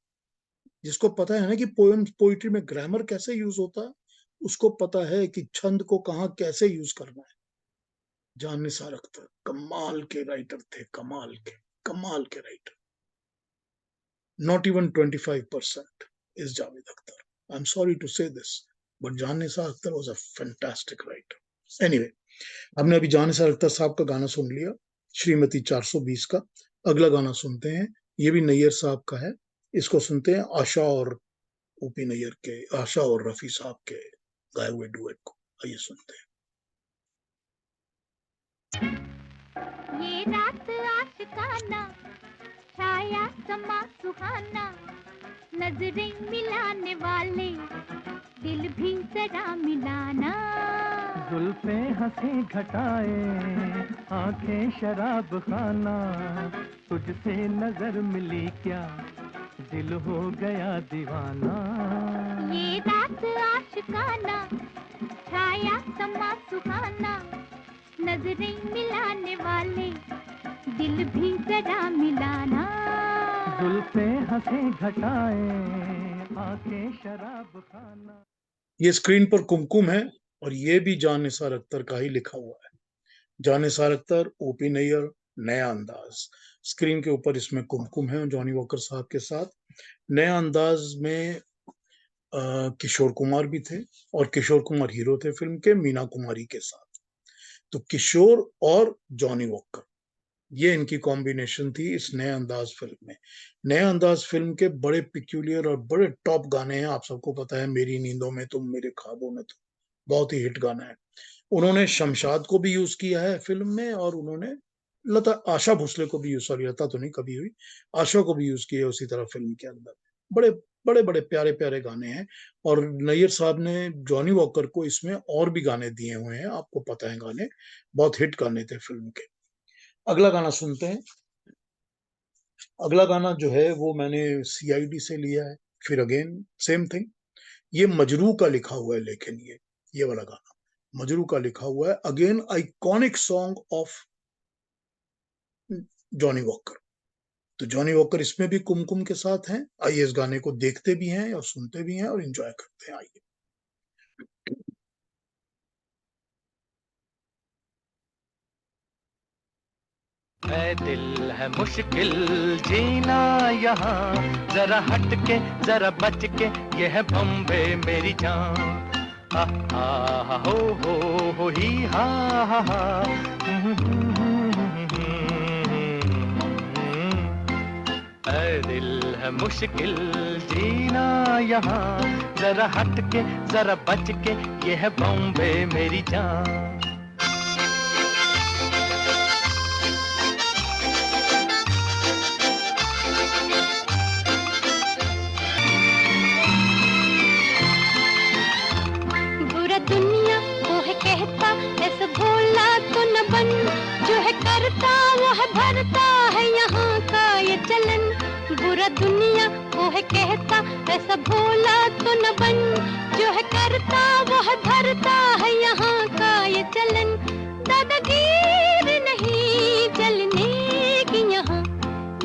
जिसको पता है ना कि पोएम पोइट्री में ग्रामर कैसे यूज होता है, उसको पता है कि छंद को कहाँ कैसे यूज करना है। जान निसार अख्तर कमाल के राइटर थे, कमाल के writer. Not even 25% is Javed Akhtar. I'm sorry to say this, but Jaan Nisar Akhtar was a fantastic writer. Anyway, हमने अभी जान निसार अख्तर साहब का गाना सुन लिया, श्रीमती 420 का। अगला गाना सुनते हैं, ये भी नैयर साहब का है। इसको सुनते हैं आशा और ओपी नैयर के, आशा और रफी साहब के गाए हुए डुएट को। आइए सुनते हैं। ये रात आशिकाना, छाया समा सुहाना, नजरें मिलाने वाले, दिल भी जरा मिलाना। जुल्फें हंसी घटाए, आंखें शराब खाना, तुझसे नजर मिली क्या, दिल हो गया दीवाना। ये रात आशिकाना, छाया समा सुहाना, नजरें मिलाने वाले, दिल भी जरा मिलाना। जुल्फें हंसी घटाए, आंखें शराब खाना। ये स्क्रीन पर कुमकुम है और ये भी जान निसार अख्तर का ही लिखा हुआ है। जान निसार अख्तर, ओपी नैयर, नया अंदाज। स्क्रीन के ऊपर इसमें कुमकुम है जॉनी वॉकर साहब के साथ। नया अंदाज में किशोर कुमार भी थे और किशोर कुमार हीरो थे फिल्म के, मीना कुमारी के साथ। तो किशोर और जॉनी वॉकर, ये इनकी कॉम्बिनेशन थी इस नए अंदाज फिल्म में। नए अंदाज फिल्म के बड़े पिक्यूलियर और बड़े टॉप गाने हैं, आप सबको पता है, मेरी नींदों में तुम, मेरे ख्वाबों में तुम, बहुत ही हिट गाना है। उन्होंने शमशाद को भी यूज किया है फिल्म में और उन्होंने लता, आशा भोसले को भी यूज, सॉरी लता तो नहीं कभी हुई, आशा को भी यूज किया है उसी तरह फिल्म के अंदर। बड़े बड़े बड़े प्यारे प्यारे गाने हैं और नैयर साहब ने जॉनी वॉकर को इसमें और भी गाने दिए हुए हैं, आपको पता है गाने, बहुत हिट गाने थे फिल्म के। अगला गाना सुनते हैं। अगला गाना जो है वो मैंने सीआईडी से लिया है, फिर अगेन सेम थिंग। ये मजरू का लिखा हुआ है, लेकिन ये वाला गाना मजरू का लिखा हुआ है। Again iconic song of Johnny walker. तो जॉनी वॉकर इसमें भी कुमकुम के साथ हैं। आइए इस गाने को देखते भी हैं और सुनते भी हैं और एंजॉय करते हैं। आइए। है दिल है मुश्किल जीना यहाँ, जरा हट के जरा बच के, ये है बम्बे मेरी जान। हा हा हो ही हा हा। है दिल है मुश्किल जीना यहाँ, जरा हट के जरा बच के, ये है बम्बे मेरी जान। दुनिया वो है कहता, ऐसा भोला तो न बन, जो है करता वो है भरता है यहाँ का ये चलन। बुरा दुनिया वो है कहता, ऐसा भोला तो न बन, जो है करता वो है भरता है यहाँ का ये चलन। दादागीर नहीं चलने की यहाँ,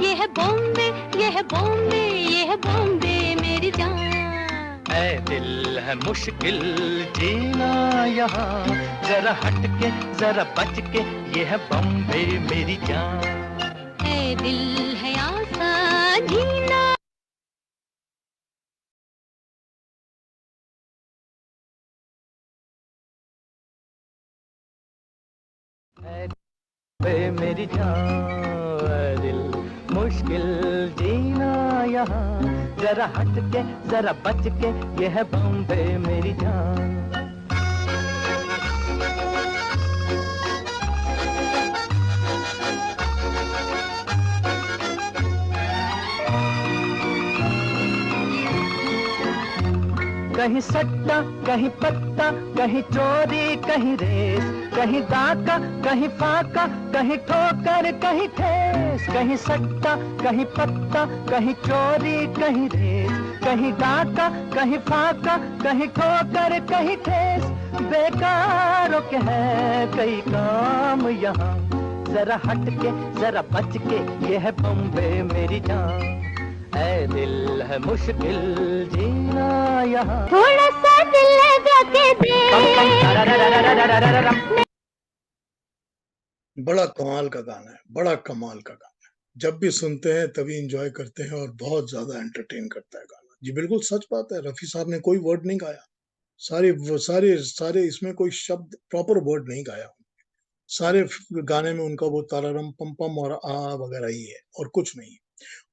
ये है बॉम्बे, ये है बॉम्बे, ये है बॉम्बे मेरी जान। है दिल है मुश्किल जीना यहाँ, जरा हट के जरा बच के, ये है बम्बे मेरी जान। है दिल है आसान जीना। है बम्बे मेरी जान, है दिल मुश्किल जीना यहाँ, जरा हट के जरा बच के, ये है बम्बे मेरी जान। कहीं सट्टा कहीं पत्ता, कहीं चोरी कहीं रेस, कहीं डाका कहीं फाका, कहीं ठोकर कहीं ठेस। कहीं सट्टा कहीं पत्ता, कहीं चोरी कहीं रेस, कहीं डाका कहीं फाका, कहीं ठोकर कहीं ठेस। बेकारों के है कई काम यहाँ, जरा हट के जरा बच के, ये है बम्बे मेरी जान। है दिल है मुश्किल जीना यहाँ, थोड़ा सा दिल लगा के दे। बड़ा कमाल का गाना है, बड़ा कमाल का गाना है। जब भी सुनते हैं तभी एंजॉय करते हैं और बहुत ज्यादा एंटरटेन करता है गाना। जी बिल्कुल सच बात है, रफी साहब ने कोई वर्ड नहीं गाया। सारे इसमें कोई शब्द प्रॉपर वर्ड नहीं गाया। सारे गाने में उनका वो तारारम पम पम और आ वगैरह ही है और कुछ नहीं।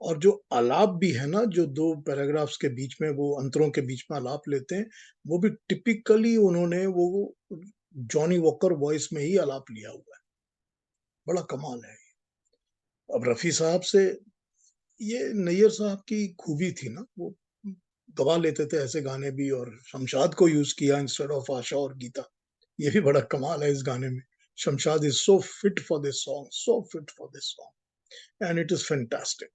और जो आलाप भी है ना, जो दो पैराग्राफ्स के बीच में वो अंतरों के बीच में आलाप लेते हैं, वो भी टिपिकली उन्होंने वो जॉनी वॉकर वॉइस में ही आलाप लिया हुआ है। बड़ा कमाल है। अब रफी साहब से ये नैयर साहब की खूबी थी ना, वो गवा लेते थे ऐसे गाने भी, और शमशाद को यूज किया इंस्टेड ऑफ आशा और गीता। ये भी बड़ा कमाल है इस गाने में। Shamshad is so fit for this song, so fit for this song, and it is fantastic.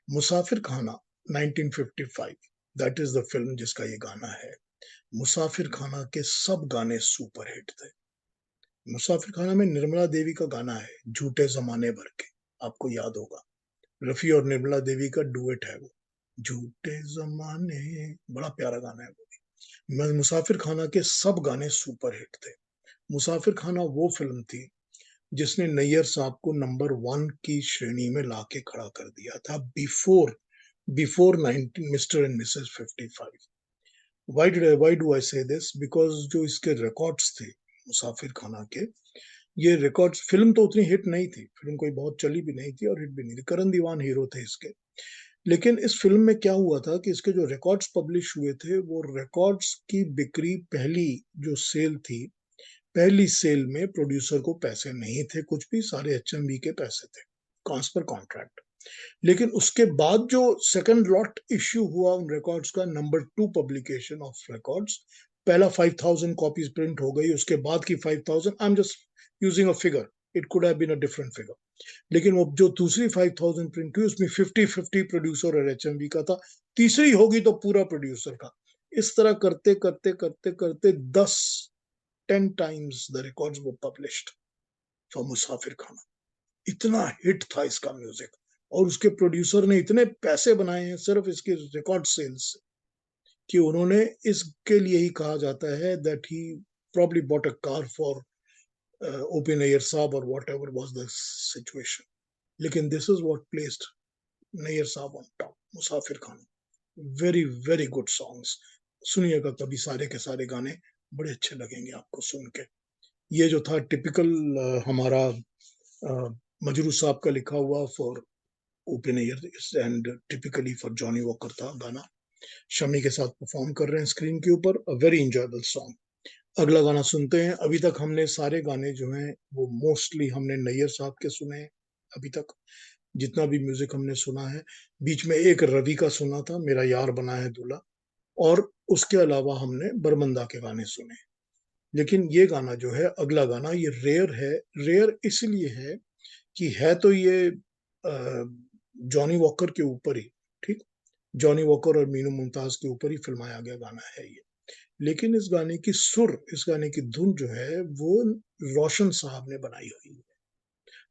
मुसाफिर खाना 1955, दैट इज द फिल्म जिसका ये गाना है। मुसाफिर खाना के सब गाने सुपर हिट थे। मुसाफिर खाना में निर्मला देवी का गाना है झूठे जमाने भर के, आपको याद होगा। रफी और निर्मला देवी का डुएट है वो, झूठे जमाने, बड़ा प्यारा गाना है वो भी। मुसाफिर खाना के सब गाने सुपर हिट थे। मुसाफिर खाना वो फिल्म थी जिसने नैयर साहब को नंबर 1 की श्रेणी में लाके खड़ा कर दिया था, before before 19 mister and Mrs 55। Why do I से दिस, बिकॉज जो इसके रिकॉर्ड्स थे मुसाफिर खाना के, ये रिकॉर्ड्स, फिल्म तो उतनी हिट नहीं थी, फिल्म कोई बहुत चली भी नहीं थी और हिट भी नहीं थी, करण दीवान हीरो थे इसके। लेकिन इस फिल्म में क्या हुआ था कि इसके जो रिकॉर्ड्स पब्लिश हुए थे, वो रिकॉर्ड्स की बिक्री, पहली जो सेल थी, पहली सेल में प्रोड्यूसर को पैसे नहीं थे कुछ भी, सारे एचएमवी के पैसे थे, ट्रांसफर कॉन्ट्रैक्ट। लेकिन उसके बाद जो सेकंड लॉट इश्यू हुआ उन रिकॉर्ड्स का, नंबर 2 पब्लिकेशन ऑफ रिकॉर्ड्स, पहला 5000 कॉपीज प्रिंट हो गई, उसके बाद की 5000, I am just using a figure, it could have been a different figure. लेकिन वो जो दूसरी 5000 प्रिंट हुई उसमें 50-50 प्रोड्यूसर और एचएमवी का था, तीसरी होगी तो पूरा प्रोड्यूसर का। इस तरह करते करते करते करते 10 times the records were published for मुसाफिर खाना। इतना हिट था इसका म्यूजिक, और उसके प्रोड्यूसर ने इतने पैसे बनाए हैं सिर्फ इसके रिकॉर्ड सेल्स से, कि उन्होंने, इसके लिए ही कहा जाता है that he probably bought a car for OP Nayyar साहब और whatever was the situation. लेकिन this is what placed Nayyar साहब on top, मुसाफिर खाना। वेरी वेरी गुड सॉन्ग्स, सुनिएगा कभी सारे के सारे गाने, बड़े अच्छे लगेंगे आपको सुन के। ये जो था टिपिकल हमारा मजरू साहब का लिखा हुआ for open air and typically for Johnny walker था गाना। शमी के साथ परफॉर्म कर रहे हैं स्क्रीन के ऊपर, अ वेरी इंजॉयबल सॉन्ग। अगला गाना सुनते हैं। अभी तक हमने सारे गाने जो हैं वो मोस्टली हमने नैयर साहब के सुने हैं। अभी तक जितना भी म्यूजिक हमने सुना है, बीच में एक रवि का सुना था, मेरा यार बना है दूल्हा, और उसके अलावा हमने बरमंदा के गाने सुने। लेकिन ये गाना जो है, अगला गाना, ये रेयर है। रेयर इसलिए है कि है तो ये जॉनी वॉकर के ऊपर ही, ठीक, जॉनी वॉकर और मीनू मुमताज के ऊपर ही फिल्माया गया गाना है ये। लेकिन इस गाने की सुर, इस गाने की धुन जो है वो रोशन साहब ने बनाई हुई है।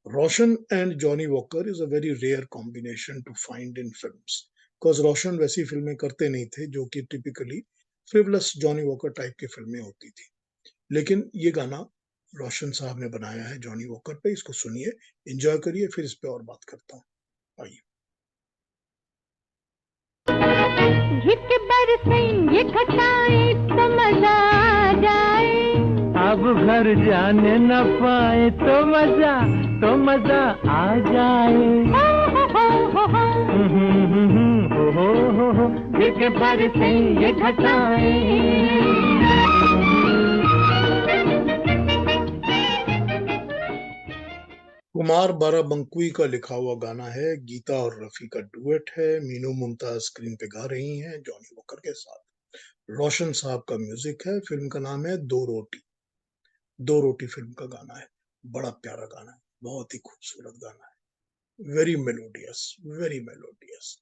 Roshan and Johnny Walker is a very rare combination to find in films, because Roshan वैसी फिल्में करते नहीं थे जो कि typically frivolous Johnny Walker type की फिल्में होती थी। लेकिन ये गाना रोशन साहब ने बनाया है जॉनी वॉकर पे, इसको सुनिए, एंजॉय करिए, फिर इस पे और बात करता हूँ। आइए। झिक बरसेंगे घटाएं तो मजा आ जाए। अब घर जाने न पाए तो मजा आ जाए। हो झिक बरसेंगे घटाएं। कुमार बाराबंकुई का लिखा हुआ गाना है, गीता और रफी का डुएट है, मीनू मुमताज स्क्रीन पे गा रही हैं जॉनी वॉकर के साथ। रोशन साहब का म्यूजिक है, फिल्म का नाम है दो रोटी। दो रोटी फिल्म का गाना है, बड़ा प्यारा गाना है, बहुत ही खूबसूरत गाना है, वेरी मेलोडियस, वेरी मेलोडियस।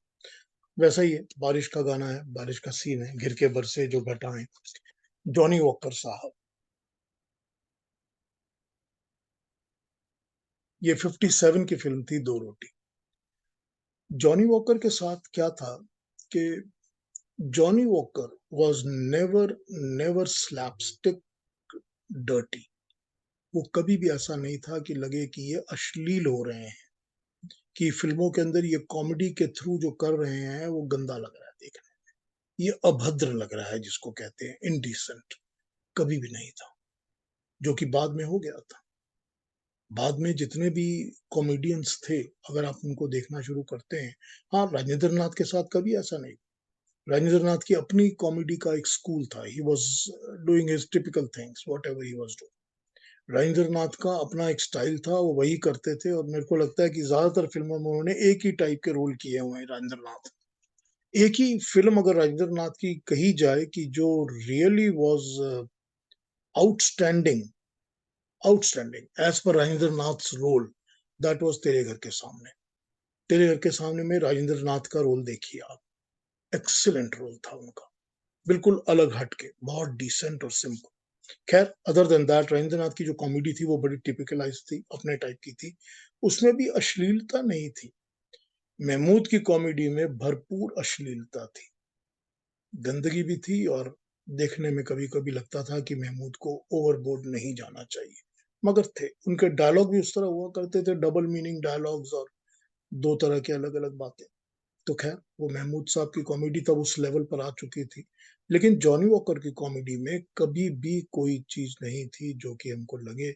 वैसा ही है, बारिश का गाना है, बारिश का सीन है, घिर के बरसे जो घटाएं, जॉनी वॉकर साहब। ये 57 की फिल्म थी दो रोटी। जॉनी वॉकर के साथ क्या था कि Johnny walker was never slapstick dirty। वो कभी भी ऐसा नहीं था कि लगे कि ये अश्लील हो रहे हैं। कि फिल्मों के अंदर ये कॉमेडी के थ्रू जो कर रहे हैं वो गंदा लग रहा है देखने में, ये अभद्र लग रहा है, जिसको कहते हैं इनडिसेंट। कभी भी नहीं था, जो कि बाद में हो गया था। बाद में जितने भी कॉमेडियंस थे, अगर आप उनको देखना शुरू करते हैं, हाँ, राजेंद्र नाथ के साथ कभी ऐसा नहीं। राजेंद्र नाथ की अपनी कॉमेडी का एक स्कूल था। He was doing his typical things whatever he was doing. Rajendra Nath का अपना एक स्टाइल था, वो वही करते थे, और मेरे को लगता है कि ज्यादातर फिल्मों में उन्होंने एक ही टाइप के रोल किए हुए हैं राजेंद्र नाथ। एक ही फिल्म अगर राजेंद्र नाथ की कही जाए कि जो really was outstanding, outstanding as पर Rajendra Nath's role, that was तेरे घर के सामने। तेरे घर के सामने में राजेंद्र नाथ का रोल देखिए आप, एक्सीलेंट रोल था उनका, बिल्कुल अलग हटके, बहुत डिसेंट और सिंपल। खैर, other than that, Rajendra Nath की जो कॉमेडी थी वो बड़ी टिपिकलाइज थी, अपने टाइप की थी, उसमें भी अश्लीलता नहीं थी। महमूद की कॉमेडी में भरपूर अश्लीलता थी, गंदगी भी थी, और देखने में कभी कभी लगता था कि महमूद को ओवरबोर्ड नहीं जाना चाहिए, मगर थे उनके डायलॉग भी उस तरह हुआ करते थे, डबल मीनिंग डायलॉग्स और दो तरह की अलग अलग बातें। तो खैर, वो महमूद साहब की कॉमेडी तब उस लेवल पर आ चुकी थी। लेकिन जॉनी वॉकर की कॉमेडी में कभी भी कोई चीज नहीं थी जो कि हमको लगे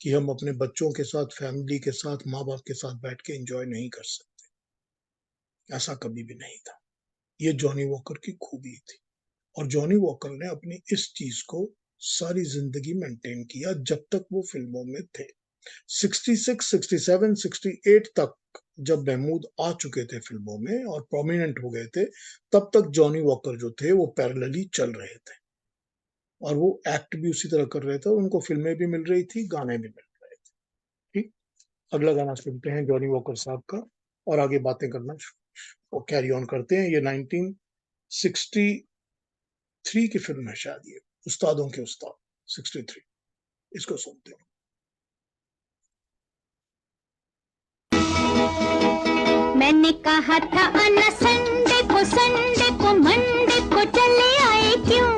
कि हम अपने बच्चों के साथ, फैमिली के साथ, माँ बाप के साथ बैठ के एंजॉय नहीं कर सकते। ऐसा कभी भी नहीं था। ये जॉनी वॉकर की खूबी थी, और जॉनी वॉकर ने अपनी इस चीज को सारी जिंदगी मेंटेन किया जब तक वो फिल्मों में थे। 66, 67, 68 तक जब महमूद आ चुके थे फिल्मों में और प्रोमिनेंट हो गए थे, तब तक जॉनी वॉकर जो थे वो पैरेलली चल रहे थे, और वो एक्ट भी उसी तरह कर रहे थे, और उनको फिल्में भी मिल रही थी, गाने भी मिल रहे थे। ठीक, अगला गाना सुनते हैं जॉनी वॉकर साहब का, और आगे बातें करना और कैरी ऑन करते हैं। ये 1963 की फिल्म है शायद, ये उस्तादों के उस्ताद, 63। इसको सुनते हैं। मैंने कहा था आना संडे को मंडे को चले आए क्यों?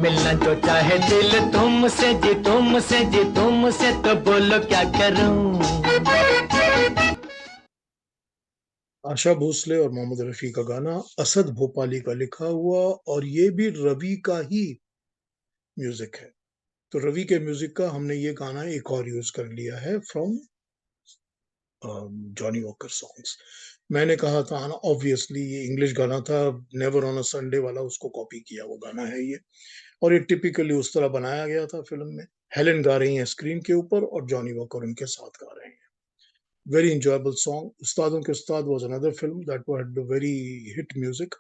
मिलना जो चाहे दिल तुमसे जी तुमसे, तो बोलो क्या करूं। आशा भोसले और मोहम्मद रफी का गाना, असद भोपाली का लिखा हुआ, और ये भी रवि का ही म्यूजिक है। तो रवि के म्यूजिक का हमने ये गाना एक और यूज कर लिया है फ्रॉम जॉनी वॉकर सॉन्ग्स। मैंने कहा था ना, ऑब्वियसली ये इंग्लिश गाना था, नेवर ऑन अ संडे वाला, उसको कॉपी किया वो गाना है ये, और ये टिपिकली उस तरह बनाया गया था फिल्म में। हेलेन गा रही हैं स्क्रीन के ऊपर, और जॉनी वॉकर उनके साथ गा रहे हैं। Very enjoyable song. उस्तादों के उस्ताद was another film that had very hit music,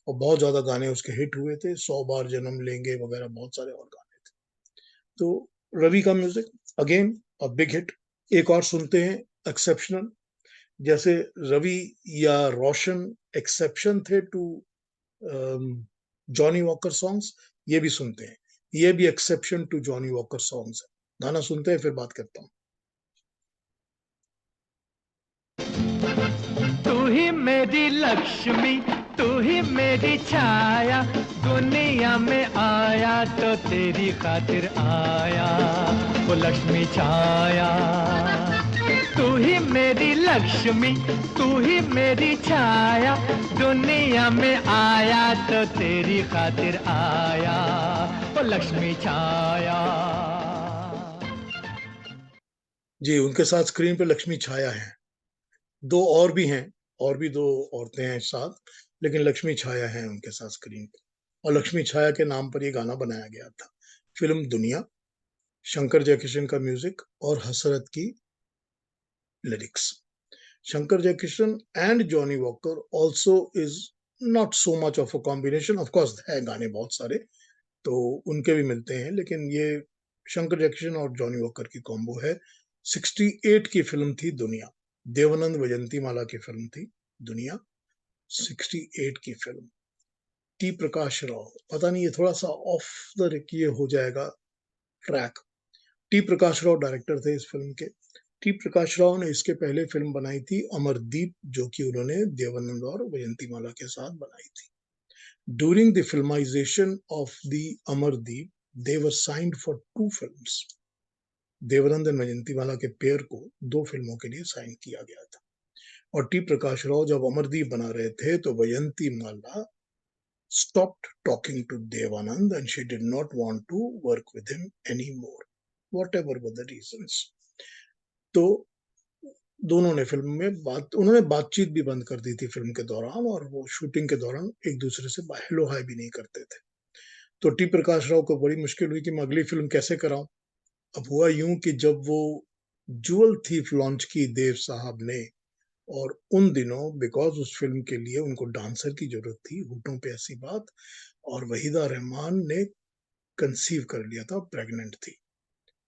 और बहुत ज्यादा गाने उसके हिट हुए थे, 100 बार जन्म लेंगे वगैरह, बहुत सारे और गाने थे। तो रवि का music again a big hit. एक और सुनते हैं, एक्सेप्शनल। जैसे रवि या रोशन एक्सेप्शन थे टू जॉनी वॉकर सॉन्ग्स, ये भी सुनते हैं, ये भी exception to Johnny Walker songs है। गाना सुनते हैं, फिर बात करता हूँ। तू ही मेरी लक्ष्मी, तू ही मेरी छाया, दुनिया में आया तो तेरी खातिर आया, वो लक्ष्मी छाया। तू ही मेरी लक्ष्मी, तू ही मेरी छाया, दुनिया में आया तो तेरी खातिर आया, वो लक्ष्मी छाया। जी, उनके साथ स्क्रीन पे लक्ष्मी छाया है, दो और भी हैं, और भी दो औरतें हैं साथ, लेकिन लक्ष्मी छाया है उनके साथ स्क्रीन पे, और लक्ष्मी छाया के नाम पर ये गाना बनाया गया था। फिल्म दुनिया, शंकर जयकिशन का म्यूजिक और हसरत की lyrics. Shankar Jaikishan and Johnny walker also is not so much of a combination, of course है गाने बहुत सारे, तो उनके भी मिलते हैं, लेकिन ये शंकर जयकिशन और जॉनी वॉकर की कॉम्बो है। 68 की फिल्म थी दुनिया, देवानंद वैजंती माला की फिल्म थी दुनिया, 68 की फिल्म। टी प्रकाश राव, पता नहीं ये थोड़ा सा ऑफ द ये हो जाएगा track. T Prakash Rao director थे इस फिल्म के। टी प्रकाश राव ने इसके पहले फिल्म बनाई थी अमरदीप, जो कि उन्होंने देवानंद और वैजंती माला के साथ बनाई थी। During the filmization of the Amardeep, they were signed for 2 films. Dev Anand and Vyjayanthimala के पेयर को 2 फिल्मों के लिए साइन किया गया था। और टी प्रकाश राव जब अमरदीप बना रहे थे तो Vyjayanthimala stopped talking to Devanand and she did not want to work with him anymore, whatever were the reasons. तो दोनों ने उन्होंने बातचीत भी बंद कर दी थी फिल्म के दौरान, और वो शूटिंग के दौरान एक दूसरे से हेलो हाय भी नहीं करते थे। तो टी प्रकाश राव को बड़ी मुश्किल हुई कि मैं अगली फिल्म कैसे कराऊं। अब हुआ यूं कि जब वो ज्वेल थीफ लॉन्च की देव साहब ने, और उन दिनों बिकॉज उस फिल्म के लिए उनको डांसर की जरूरत थी, होठों पे ऐसी बात, और वहीदा रहमान ने कंसीव कर लिया था, प्रेग्नेंट थी,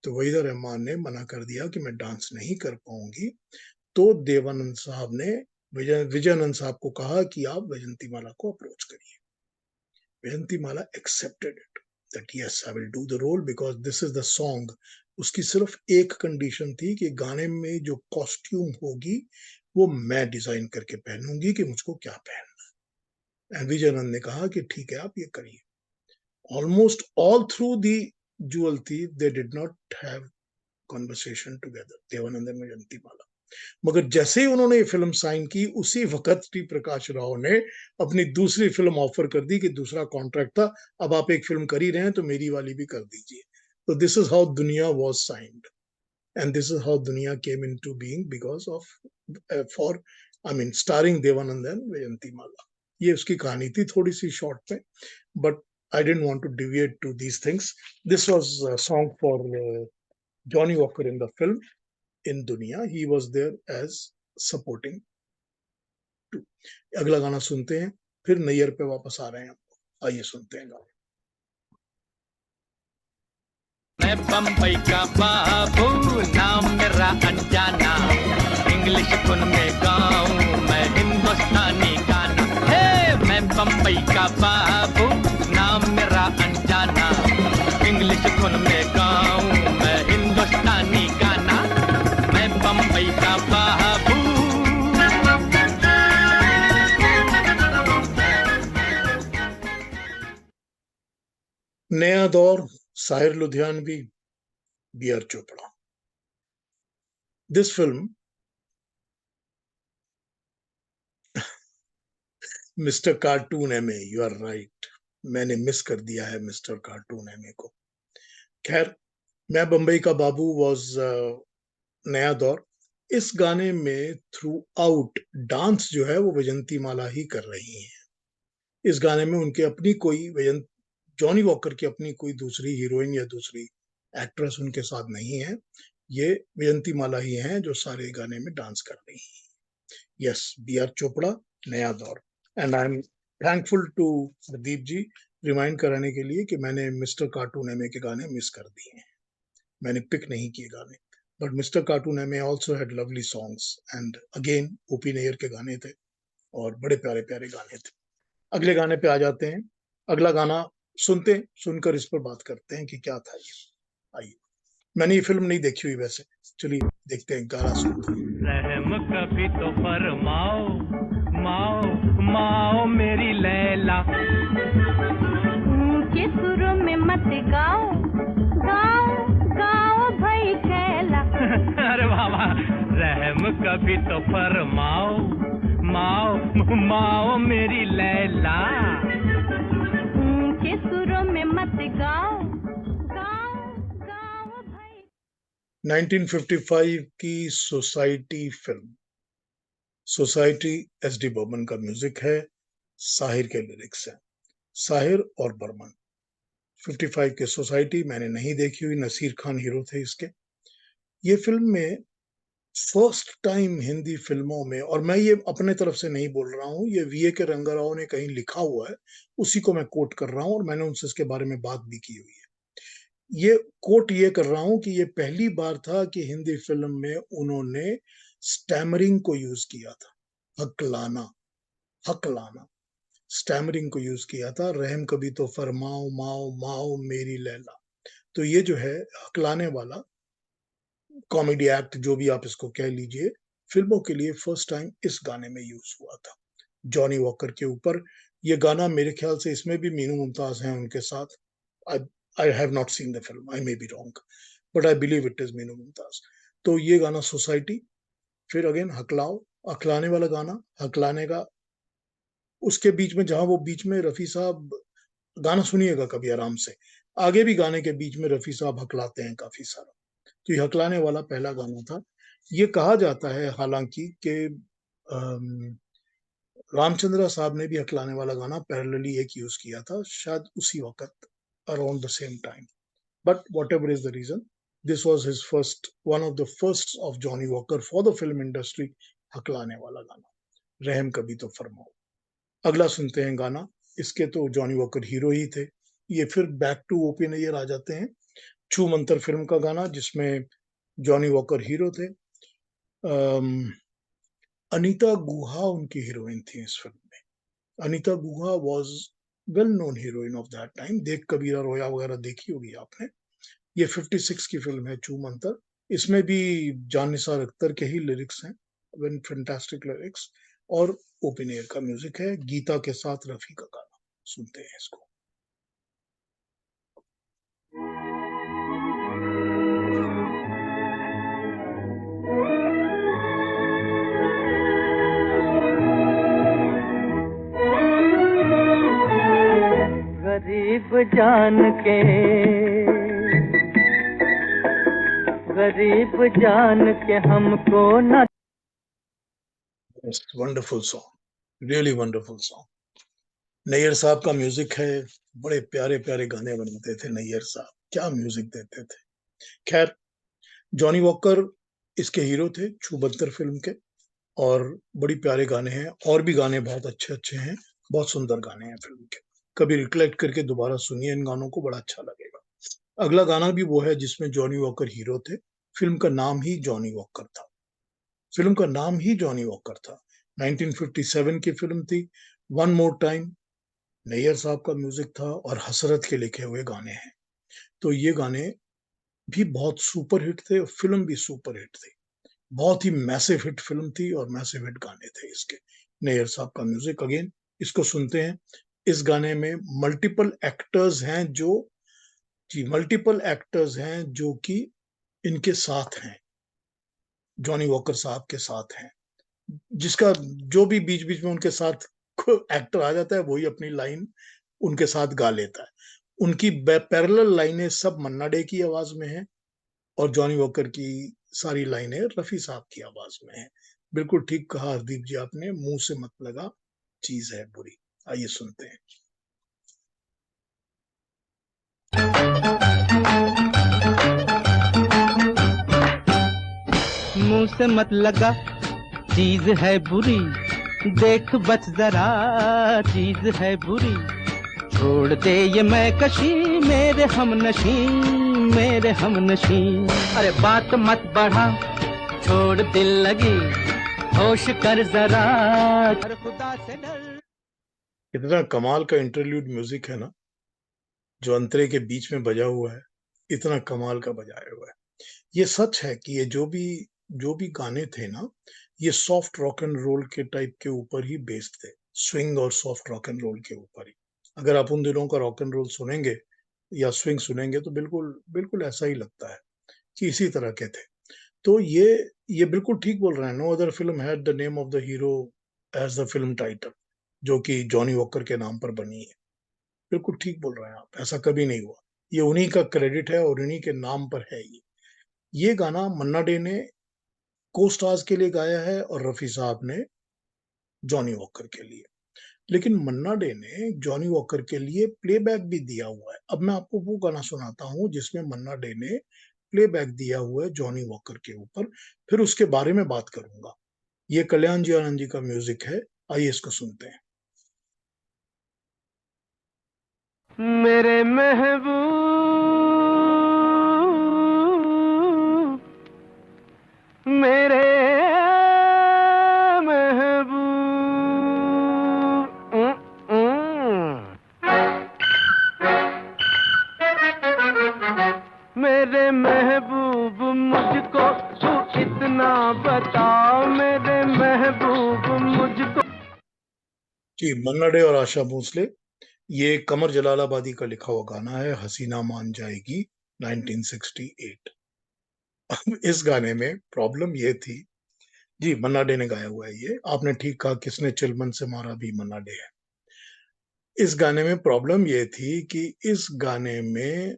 तो वहीदा रहमान ने मना कर दिया कि मैं डांस नहीं कर पाऊंगी। तो देवानंद साहब ने विजयानंद साहब को कहा कि आप वैजयंतीमाला को अप्रोच करिए। Vyjayanthimala accepted it that yes I will do the role because this is the song. उसकी सिर्फ एक कंडीशन थी कि गाने में जो कॉस्ट्यूम होगी वो मैं डिजाइन करके पहनूंगी कि मुझको क्या पहनना है। विजयानंद ने कहा कि ठीक है, आप ये करिए। Almost all through the Jewel Thief they did not have conversation together, Dev Anand and Vyjayanthimala. मगर जैसे ही उन्होंने ये फिल्म साइन की, उसी वक्त टी प्रकाश राव ने अपनी दूसरी फिल्म ऑफर कर दी कि दूसरा कॉन्ट्रैक्ट था, अब आप एक फिल्म कर ही रहे हैं तो मेरी वाली भी कर दीजिए। तो दिस इज हाउ दुनिया was signed and this is how Dunia came into being because of starring Devanand and Vijayanthimaala. ये उसकी कहानी थी, थोड़ी सी शॉर्ट में, but I didn't want to deviate to these things. This was a song for Johnny Walker in the film in Dunia. He was there as supporting too. अगला गाना सुनते हैं, फिर नैयर पे वापस आ रहे हैं। आइए सुनते हैं गाना। मैं बम्बई का बाबू, नाम मेरा अनजाना, इंग्लिश धुन में गाऊं मैं हिंदुस्तानी गाना। हे मैं बम्बई का बाबू, नाम मेरा अनजाना, इंग्लिश धुन में गाऊं मैं हिंदुस्तानी गाना। मैं बम्बई का बाबू। नया दौर, Sahir Ludhianvi, BR. Chopra. This film, mister cartoon MA, you are right, मैंने मिस कर दिया है मिस्टर कार्टून एमए को। खैर, मैं बम्बई का बाबू वॉज नया दौर। इस गाने में थ्रू आउट डांस जो है वो वैजयंतीमाला ही कर रही है। इस गाने में उनके अपनी कोई जॉनी वॉकर की अपनी कोई दूसरी हीरोइन या दूसरी एक्ट्रेस उनके साथ नहीं है, ये वैजयंतीमाला ही हैं जो सारे गाने में डांस कर रही हैं। Yes, B R. चोपड़ा, नया दौर। And I am thankful to Pradeep ji remind कराने के लिए कि मैंने मिस्टर कार्टून एमए के गाने मिस कर दिए हैं, मैंने पिक नहीं किए गाने, but mister cartoon MA also had lovely songs and again OP Nayyar के गाने थे और बड़े प्यारे प्यारे गाने थे। अगले गाने पे आ जाते हैं। अगला गाना सुनकर इस पर बात करते हैं कि क्या था ये। आइए, मैंने ये फिल्म नहीं देखी हुई वैसे, चलिए देखते हैं, गाना सुनते हैं। रहम कभी तो फरमाओ, माओ माओ मेरी लैला, ऊंचे सुरों में मत गाओ, गाओ गाओ भाई कैला। अरे बाबा, रहम कभी तो फरमाओ, माओ माओ मेरी लैला, ऊंचे सुरों में मत गाओ, गाओ गाओ भाई। 1955 की society film, society SD. Burman का म्यूजिक है, साहिर के लिरिक्स हैं, साहिर और बर्मन। 55 के सोसाइटी मैंने नहीं देखी हुई, नसीर खान हीरो थे इसके। ये फिल्म में फर्स्ट टाइम हिंदी फिल्मों में, और मैं ये अपने तरफ से नहीं बोल रहा हूँ, ये वी.ए. के रंगाराव ने कहीं लिखा हुआ है, उसी को मैं कोट कर रहा हूँ और मैंने उनसे इसके बारे में बात भी की हुई है। ये कोट ये कर रहा हूँ कि ये पहली बार था कि हिंदी फिल्म में उन्होंने स्टैमरिंग को यूज किया था, हकलाना स्टैमरिंग को यूज किया था। रहम कभी तो फरमाओ, माओ माओ मेरी लैला, तो ये जो है हकलाने वाला कॉमेडी एक्ट, जो भी आप इसको कह लीजिए, फिल्मों के लिए फर्स्ट टाइम इस गाने में यूज हुआ था, जॉनी वॉकर के ऊपर। ये गाना मेरे ख्याल से इसमें भी मीनू मुमताज हैं उनके साथ। I have not seen the film, I may be wrong, but I believe it is Meenu Mumtaz. तो ये गाना सोसाइटी, फिर अगेन हकलाओ, हकलाने वाला गाना, हकलाने का उसके बीच में, जहां वो बीच में रफी साहब, गाना सुनिएगा कभी आराम से, आगे भी गाने के बीच में रफी साहब हकलाते हैं काफी सारा। तो ये हकलाने वाला पहला गाना था। ये कहा जाता है हालांकि कि रामचंद्र साहब ने भी हकलाने वाला गाना पैरेलली एक यूज किया था, शायद उसी वक्त, around the same time. But whatever is the reason, this was his first, one of the first of Johnny Walker for the film industry, हकलाने वाला गाना, रहम कभी तो फरमाओ। अगला सुनते हैं गाना, इसके तो जॉनी वॉकर हीरो ही थे। ये फिर बैक टू ओपी नैयर आ जाते हैं, छू मंतर फिल्म का गाना जिसमें जॉनी वॉकर हीरो थे। अनीता गुहा उनकी हीरोइन थी इस फिल्म में। Anita Guha was well known heroine of that time. Dekh Kabira रोया वगैरह देखी होगी आपने। ये 56 की फिल्म है छू मंतर। इसमें भी जान निसार अख्तर के ही लिरिक्स हैं, वेन फैंटास्टिक लिरिक्स, और ओपन एयर का म्यूजिक है, गीता के साथ रफी का गाना। सुनते हैं इसको। गरीब जान के, गरीब जान के हमको न। Wonderful song, really wonderful song. Nayyar साहब का म्यूजिक है, बड़े प्यारे प्यारे गाने बनाते थे नैयर साहब, क्या म्यूजिक देते थे। खैर, जॉनी वॉकर इसके हीरो थे छू मंतर फिल्म के, और बड़ी प्यारे गाने हैं, और भी गाने बहुत अच्छे अच्छे हैं, बहुत सुंदर गाने हैं फिल्म के। कभी रिकलेक्ट करके दोबारा सुनिए इन गानों को, बड़ा अच्छा लगेगा। अगला गाना भी वो है जिसमें जॉनी वॉकर हीरो थे। फिल्म का नाम ही जॉनी वॉकर था, फिल्म का नाम ही जॉनी वॉकर था। 1957 की फिल्म थी। वन मोर टाइम नैयर साहब का म्यूजिक था, और हसरत के लिखे हुए गाने हैं। तो ये गाने भी बहुत सुपर हिट थे, फिल्म भी सुपर हिट थी। बहुत ही मैसिव हिट फिल्म थी, और मैसिव हिट गाने थे इसके। नैयर साहब का म्यूजिक, अगेन इसको सुनते हैं। इस गाने में मल्टीपल एक्टर्स हैं जो कि इनके साथ हैं, जॉनी वॉकर साहब के साथ हैं, जिसका जो भी बीच बीच में उनके साथ एक्टर आ जाता है वही अपनी लाइन उनके साथ गा लेता है। उनकी पैरेलल लाइनें सब मन्ना डे की आवाज में है, और जॉनी वॉकर की सारी लाइनें रफी साहब की आवाज में है। बिल्कुल ठीक कहा हरदीप जी आपने, मुंह से मत लगा चीज है बुरी। आइए सुनते हैं। मुंह से मत लगा चीज है बुरी, देख बच जरा चीज है बुरी, छोड़ दे ये मैं कशी मेरे हमनशी, मेरे हमनशी। अरे बात मत बढ़ा छोड़ दिल लगी, होश कर जरा खुदा से डर। इतना कमाल का इंटरल्यूड म्यूजिक है ना, जो अंतरे के बीच में बजा हुआ है, इतना कमाल का बजाया हुआ है। ये सच है कि ये जो भी गाने थे ना, ये सॉफ्ट रॉक एंड रोल के टाइप के ऊपर ही बेस्ड थे, स्विंग और सॉफ्ट रॉक एंड रोल के ऊपर ही। अगर आप उन दिनों का रॉक एंड रोल सुनेंगे या स्विंग सुनेंगे तो बिल्कुल बिल्कुल ऐसा ही लगता है कि इसी तरह के थे। तो ये बिल्कुल ठीक बोल रहे हैं। No other film had the name of the hero as the film title, जो कि जॉनी वॉकर के नाम पर बनी है। बिल्कुल ठीक बोल रहे हैं आप, ऐसा कभी नहीं हुआ। ये उन्हीं का क्रेडिट है और उन्हीं के नाम पर है। ये गाना मन्ना डे ने को स्टार्स के लिए गाया है, और रफी साहब ने जॉनी वॉकर के लिए। लेकिन मन्ना डे ने जॉनी वॉकर के लिए प्लेबैक भी दिया हुआ है। अब मैं आपको वो गाना सुनाता हूं जिसमें मन्ना डे ने प्लेबैक दिया हुआ है जॉनी वॉकर के ऊपर, फिर उसके बारे में बात करूंगा। ये कल्याण जी आनंद जी का म्यूजिक है, आइए इसको सुनते हैं। मेरे महबूब, मेरे महबूब, मेरे महबूब मुझको तू इतना बताओ, मेरे महबूब मुझको। जी, मन्ना डे और आशा भोसले। ये कमर जलालाबादी का लिखा हुआ गाना है, हसीना मान जाएगी। 1968। अब इस गाने में प्रॉब्लम ये थी, जी मन्ना डे ने गाया हुआ है ये, आपने ठीक कहा, किसने चिलमन से मारा भी मन्ना डे है। इस गाने में प्रॉब्लम ये थी कि इस गाने में,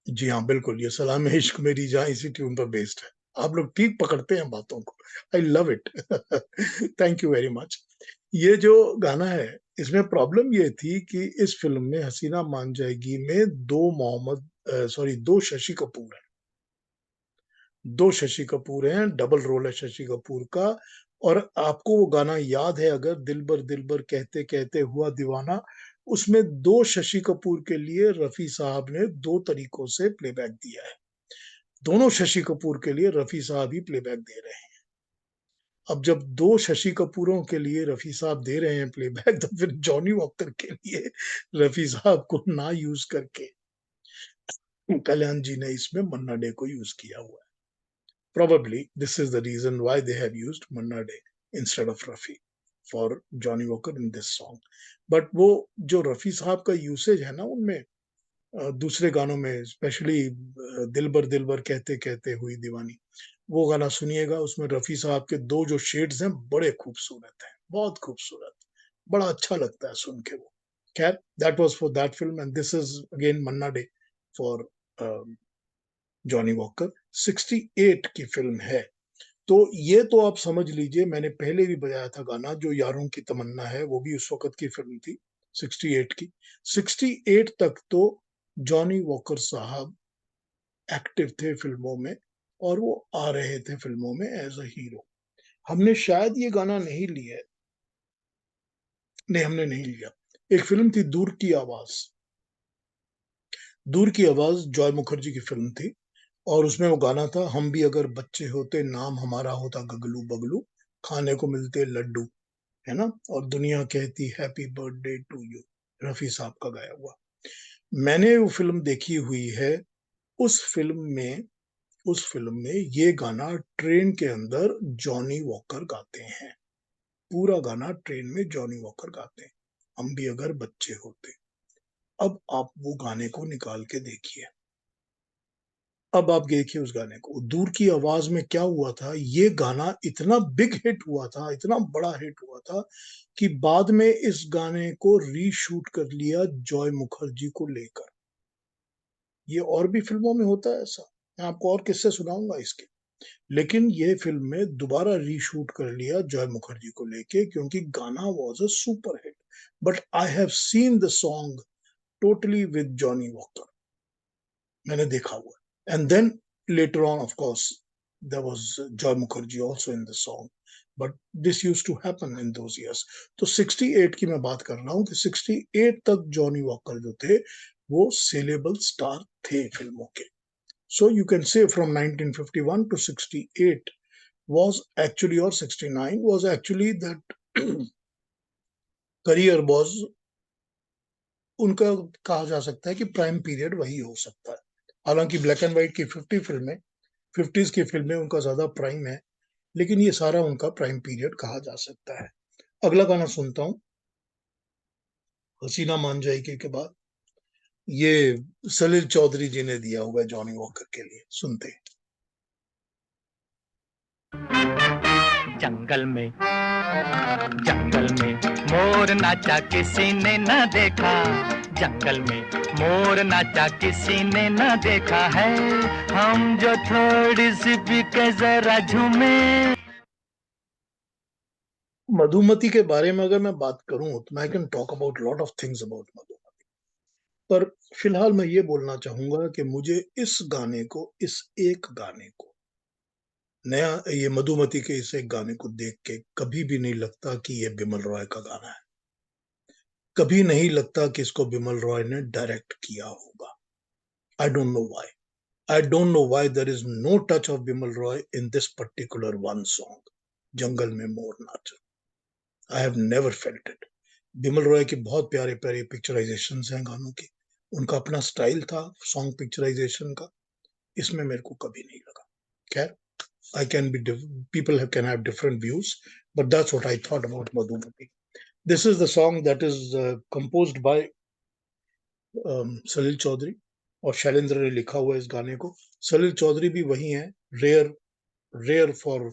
जी हाँ बिल्कुल, ये सलाम है इश्क मेरी जान इसी ट्यून पर बेस्ड है। आप लोग ठीक पकड़ते हैं बातों को, I love it. Thank you very much. ये जो गाना है, इसमें प्रॉब्लम ये थी कि इस फिल्म में हसीना मान जाएगी में दो शशि कपूर हैं। दो शशि कपूर हैं, डबल रोल है शशि कपूर का। और आपको वो गाना याद है अगर, दिल बर कहते कहते हुआ दीवाना, उसमें दो शशि कपूर के लिए रफी साहब ने दो तरीकों से प्लेबैक दिया है। दोनों शशि कपूर के लिए रफी साहब ही प्लेबैक दे रहे हैं। अब जब दो शशि कपूरों के लिए रफी साहब दे रहे हैं प्लेबैक, तो फिर जॉनी वॉकर के लिए रफी साहब को ना यूज करके कल्याण जी ने इसमें मन्ना डे को यूज किया हुआ है। Probably this is the reason why they have used Manna Day instead of Rafi for Johnny Walker in this song. But वो जो रफी साहब का यूसेज है ना उनमें, दूसरे गानों में स्पेशली दिल बर कहते कहते हुई दीवानी, वो गाना सुनिएगा, उसमें रफी साहब के दो जो शेड्स हैं बड़े खूबसूरत हैं, बहुत खूबसूरत, बड़ा अच्छा लगता है सुन के वो। खैर, that was for that film and this is again Manna day for Johnny walker. 68 की फिल्म है। तो ये तो आप समझ लीजिए, मैंने पहले भी बजाया था गाना जो यारों की तमन्ना है, वो भी उस वक्त की फिल्म थी 68 की। 68 तक तो जॉनी वॉकर साहब एक्टिव थे फिल्मों में, और वो आ रहे थे फिल्मों में एज अ हीरो। हमने शायद ये गाना नहीं लिया, नहीं हमने नहीं लिया। एक फिल्म थी दूर की आवाज, दूर की आवाज जॉय मुखर्जी की फिल्म थी, और उसमें वो गाना था, हम भी अगर बच्चे होते नाम हमारा होता गगलू बगलू, खाने को मिलते लड्डू, है ना, और दुनिया कहती happy birthday to you, Rafi साहब का गाया हुआ। मैंने वो फिल्म देखी हुई है। उस फिल्म में ये गाना ट्रेन के अंदर जॉनी वॉकर गाते हैं। पूरा गाना ट्रेन में जॉनी वॉकर गाते हैं, हम भी अगर बच्चे होते। अब आप वो गाने को निकाल के देखिए, अब आप देखिए उस गाने को। दूर की आवाज में क्या हुआ था, ये गाना इतना बिग हिट हुआ था, इतना बड़ा हिट हुआ था कि बाद में इस गाने को रीशूट कर लिया जॉय मुखर्जी को लेकर। ये और भी फिल्मों में होता है ऐसा, मैं आपको और किस्से सुनाऊंगा इसके, लेकिन ये फिल्म में दोबारा रीशूट कर लिया जॉय मुखर्जी को लेके, क्योंकि गाना was a super hit. But I have seen the song totally with Johnny walker, मैंने देखा हुआ। And then later on, of course, there was Joy Mukherjee also in the song. But this used to happen in those years. तो 68 की मैं बात कर रहा हूँ कि 68 तक जॉनी वॉकर जो थे वो सेलेबल स्टार थे फिल्मों के। So you can say from 1951 to 68 was actually, or 69 was actually that career was, उनका कहा जा सकता है कि प्राइम पीरियड वही हो सकता है। हालांकि ब्लैक एंड व्हाइट की 50s की फिल्में उनका ज्यादा प्राइम है, लेकिन ये सारा उनका प्राइम पीरियड कहा जा सकता है। अगला गाना सुनता हूं, हसीना मान जाएगी के बाद, ये सलील चौधरी जी ने दिया हुआ है जॉनी वॉकर के लिए, सुनते हैं। जंगल में मोर नाचा किसी ने न देखा, जंगल में मोर नाचा किसी ने न देखा है, हम जो थोड़ी सी भी के जरा झूमे। मधुमती के बारे में अगर मैं बात करूं तो I can talk about lot of things about Madhumati, पर फिलहाल मैं ये बोलना चाहूंगा कि मुझे इस गाने को, इस एक गाने को, नया ये मधुमती के इस एक गाने को देख के कभी भी नहीं लगता कि ये बिमल रॉय का गाना है। कभी नहीं लगता कि इसको बिमल रॉय ने डायरेक्ट किया होगा। I don't know why, I don't know why there is no touch of Bimal Roy in this particular one song, जंगल में मोर नाचा। I have never felt it. Bimal Roy की बहुत प्यारे प्यारे पिक्चराइजेशन हैं गानों की, उनका अपना स्टाइल था सॉन्ग पिक्चराइजेशन का, इसमें मेरे को कभी नहीं लगा। खैर, I can be people can have different views, but that's what I thought about Madhumati. This is the song that is composed by सलील चौधरी और शैलेंद्र ने लिखा हुआ है इस गाने को। सलील चौधरी भी वही हैं, rare rare for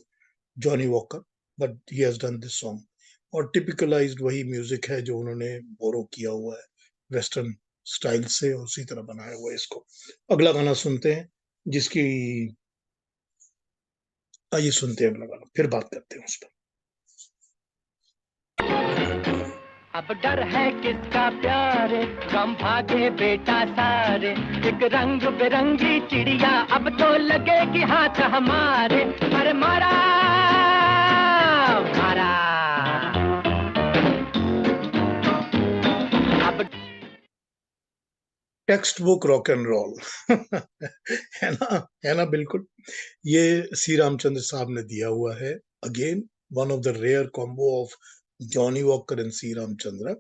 Johnny Walker, but he has done this song. और टिपिकलाइज्ड वही म्यूजिक है जो उन्होंने बोरो किया हुआ है वेस्टर्न स्टाइल से, और उसी तरह बनाया हुआ है इसको। अगला गाना सुनते हैं, जिसकी आइए सुनते हैं अगला गाना, फिर बात करते हैं उस पर। अब डर है किसका प्यारे, गम भागे बेटा सारे, एक रंग बिरंगी चिड़िया अब तो लगेगी हाथ हमारे। अरे मारा मारा अब textbook rock and roll है ना, बिल्कुल। ये सी रामचंद्र साहब ने दिया हुआ है। Again one of the rare combo of Johnny Walker and C Ramchandra.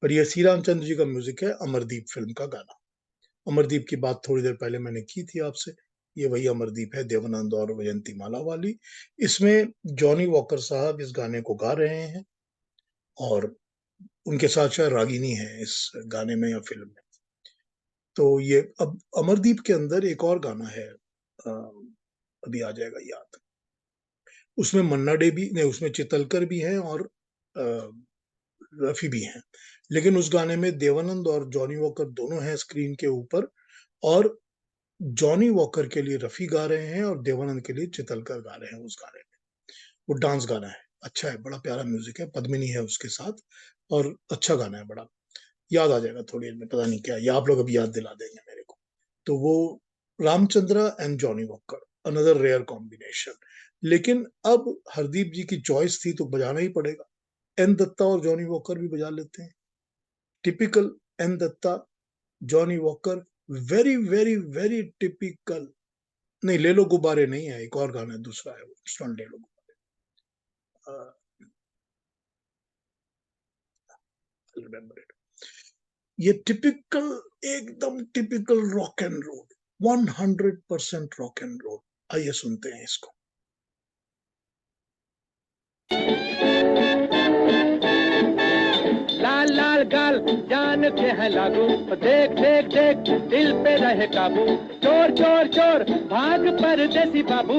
पर ये सी रामचंद्र जी का म्यूजिक है, अमरदीप फिल्म का गाना। अमरदीप की बात थोड़ी देर पहले मैंने की थी आपसे, ये वही अमरदीप है, देवानंद और वयंती माला वाली। इसमें जॉनी वॉकर साहब इस गाने को गा रहे हैं, और उनके साथ शायद रागिनी है इस गाने में या फिल्म में। तो ये अब अमरदीप के अंदर एक और गाना है, अभी आ जाएगा याद। उसमें मन्ना डे भी नहीं, उसमें चितलकर भी हैं और रफी भी हैं, लेकिन उस गाने में देवानंद और जॉनी वॉकर दोनों हैं स्क्रीन के ऊपर, और जॉनी वॉकर के लिए रफी गा रहे हैं और देवानंद के लिए चितलकर गा रहे हैं उस गाने में। वो डांस गाना है, अच्छा है, बड़ा प्यारा म्यूजिक है, पद्मिनी है उसके साथ, और अच्छा गाना है बड़ा। याद आ जाएगा थोड़ी देर में, पता नहीं क्या, या आप लोग अभी याद दिला देंगे मेरे को। तो वो Ramchandra and Johnny Walker, another rare combination. लेकिन अब हरदीप जी की चॉइस थी तो बजाना ही पड़ेगा। एन दत्ता और जॉनी वॉकर भी बजा लेते हैं। Typical N Datta, Johnny Walker, very very very typical. नहीं, ले लो गुब्बारे नहीं है, एक और गाना है, दूसरा है वो, ले लो गुब्बारे, रिमेम्बर इट। ये टिपिकल, एकदम typical rock and roll, 100% rock and roll. आइए सुनते हैं इसको। लाल लाल गाल जान के है लागू, देख देख देख दिल पे रहे काबू, चोर चोर चोर भाग परदेसी बाबू।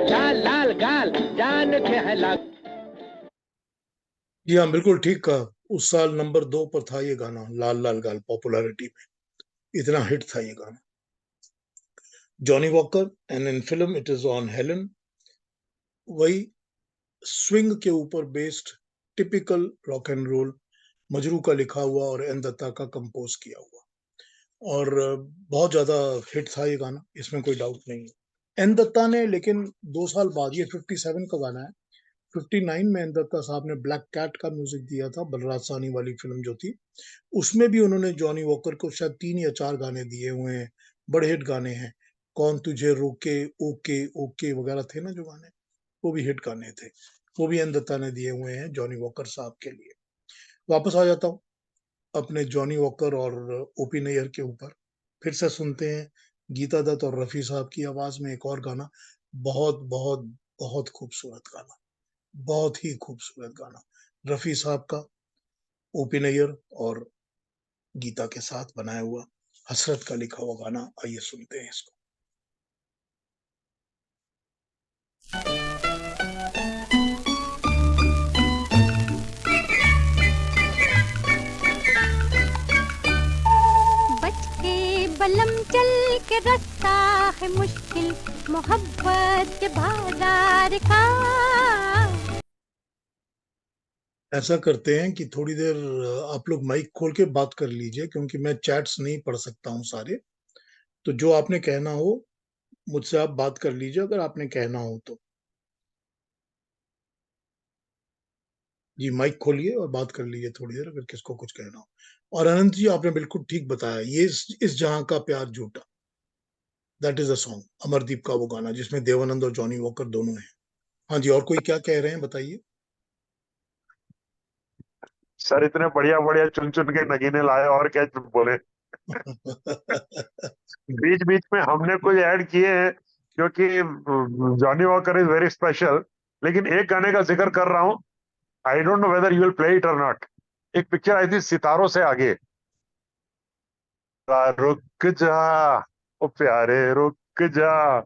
लाल लाल गाल जान के है लागू। जी हाँ, बिल्कुल ठीक कहा। उस साल नंबर 2 पर था ये गाना, लाल लाल गाल, पॉपुलैरिटी में इतना हिट था ये गाना। Johnny Walker and in film it is on Helen, वही स्विंग के ऊपर based typical rock and roll, Majrooh का लिखा हुआ और एन दत्ता का कंपोज किया हुआ, और बहुत ज्यादा हिट था ये गाना, इसमें कोई डाउट नहीं है। एन दत्ता ने लेकिन 2 साल बाद, ये 57 का गाना है, 59 में एन दत्ता साहब ने ब्लैक कैट का म्यूजिक दिया था, बलराज साहनी वाली फिल्म जो थी, उसमें भी उन्होंने जॉनी वॉकर को शायद 3 या 4 गाने दिए हुए हैं, बड़े हिट गाने हैं। कौन तुझे रोके, ओके ओके वगैरह थे ना जो गाने, वो भी हिट गाने थे, वो भी एन दत्ता ने दिए हुए हैं जॉनी वॉकर साहब के लिए। वापस आ जाता हूँ अपने जॉनी वॉकर और ओपी नैयर के ऊपर। फिर से सुनते हैं गीता दत्त और रफी साहब की आवाज में एक और गाना, बहुत बहुत बहुत खूबसूरत गाना, बहुत ही खूबसूरत गाना, रफी साहब का, ओपी नैयर और गीता के साथ बनाया हुआ, हसरत का लिखा हुआ गाना। आइए सुनते हैं इसको। बच के बलम चल के रास्ता है मुश्किल मोहब्बत के बाजार का। ऐसा करते हैं कि थोड़ी देर आप लोग माइक खोल के बात कर लीजिए, क्योंकि मैं चैट्स नहीं पढ़ सकता हूँ सारे। तो जो आपने कहना हो मुझसे आप बात कर लीजिए, अगर आपने कहना हो तो। जी, माइक खोलिए और बात कर लीजिए थोड़ी देर, अगर किसको कुछ कहना हो। और अनंत जी, आपने बिल्कुल ठीक बताया, ये इस जहां का प्यार झूठा, that is a song, Amardeep का वो गाना जिसमें देवानंद और जॉनी वॉकर दोनों हैं। हाँ जी, और कोई क्या कह रहे हैं बताइए। सर इतने बढ़िया बढ़िया चुन चुन के नगीने लाए, और क्या बोले। बीच बीच में हमने कुछ ऐड किए हैं, क्योंकि Johnny Walker is very special. लेकिन एक गाने का जिक्र कर रहा हूँ, I don't know whether you will play it और नॉट। एक पिक्चर आई थी सितारों से आगे, रुक जा ओ प्यारे रुक जा,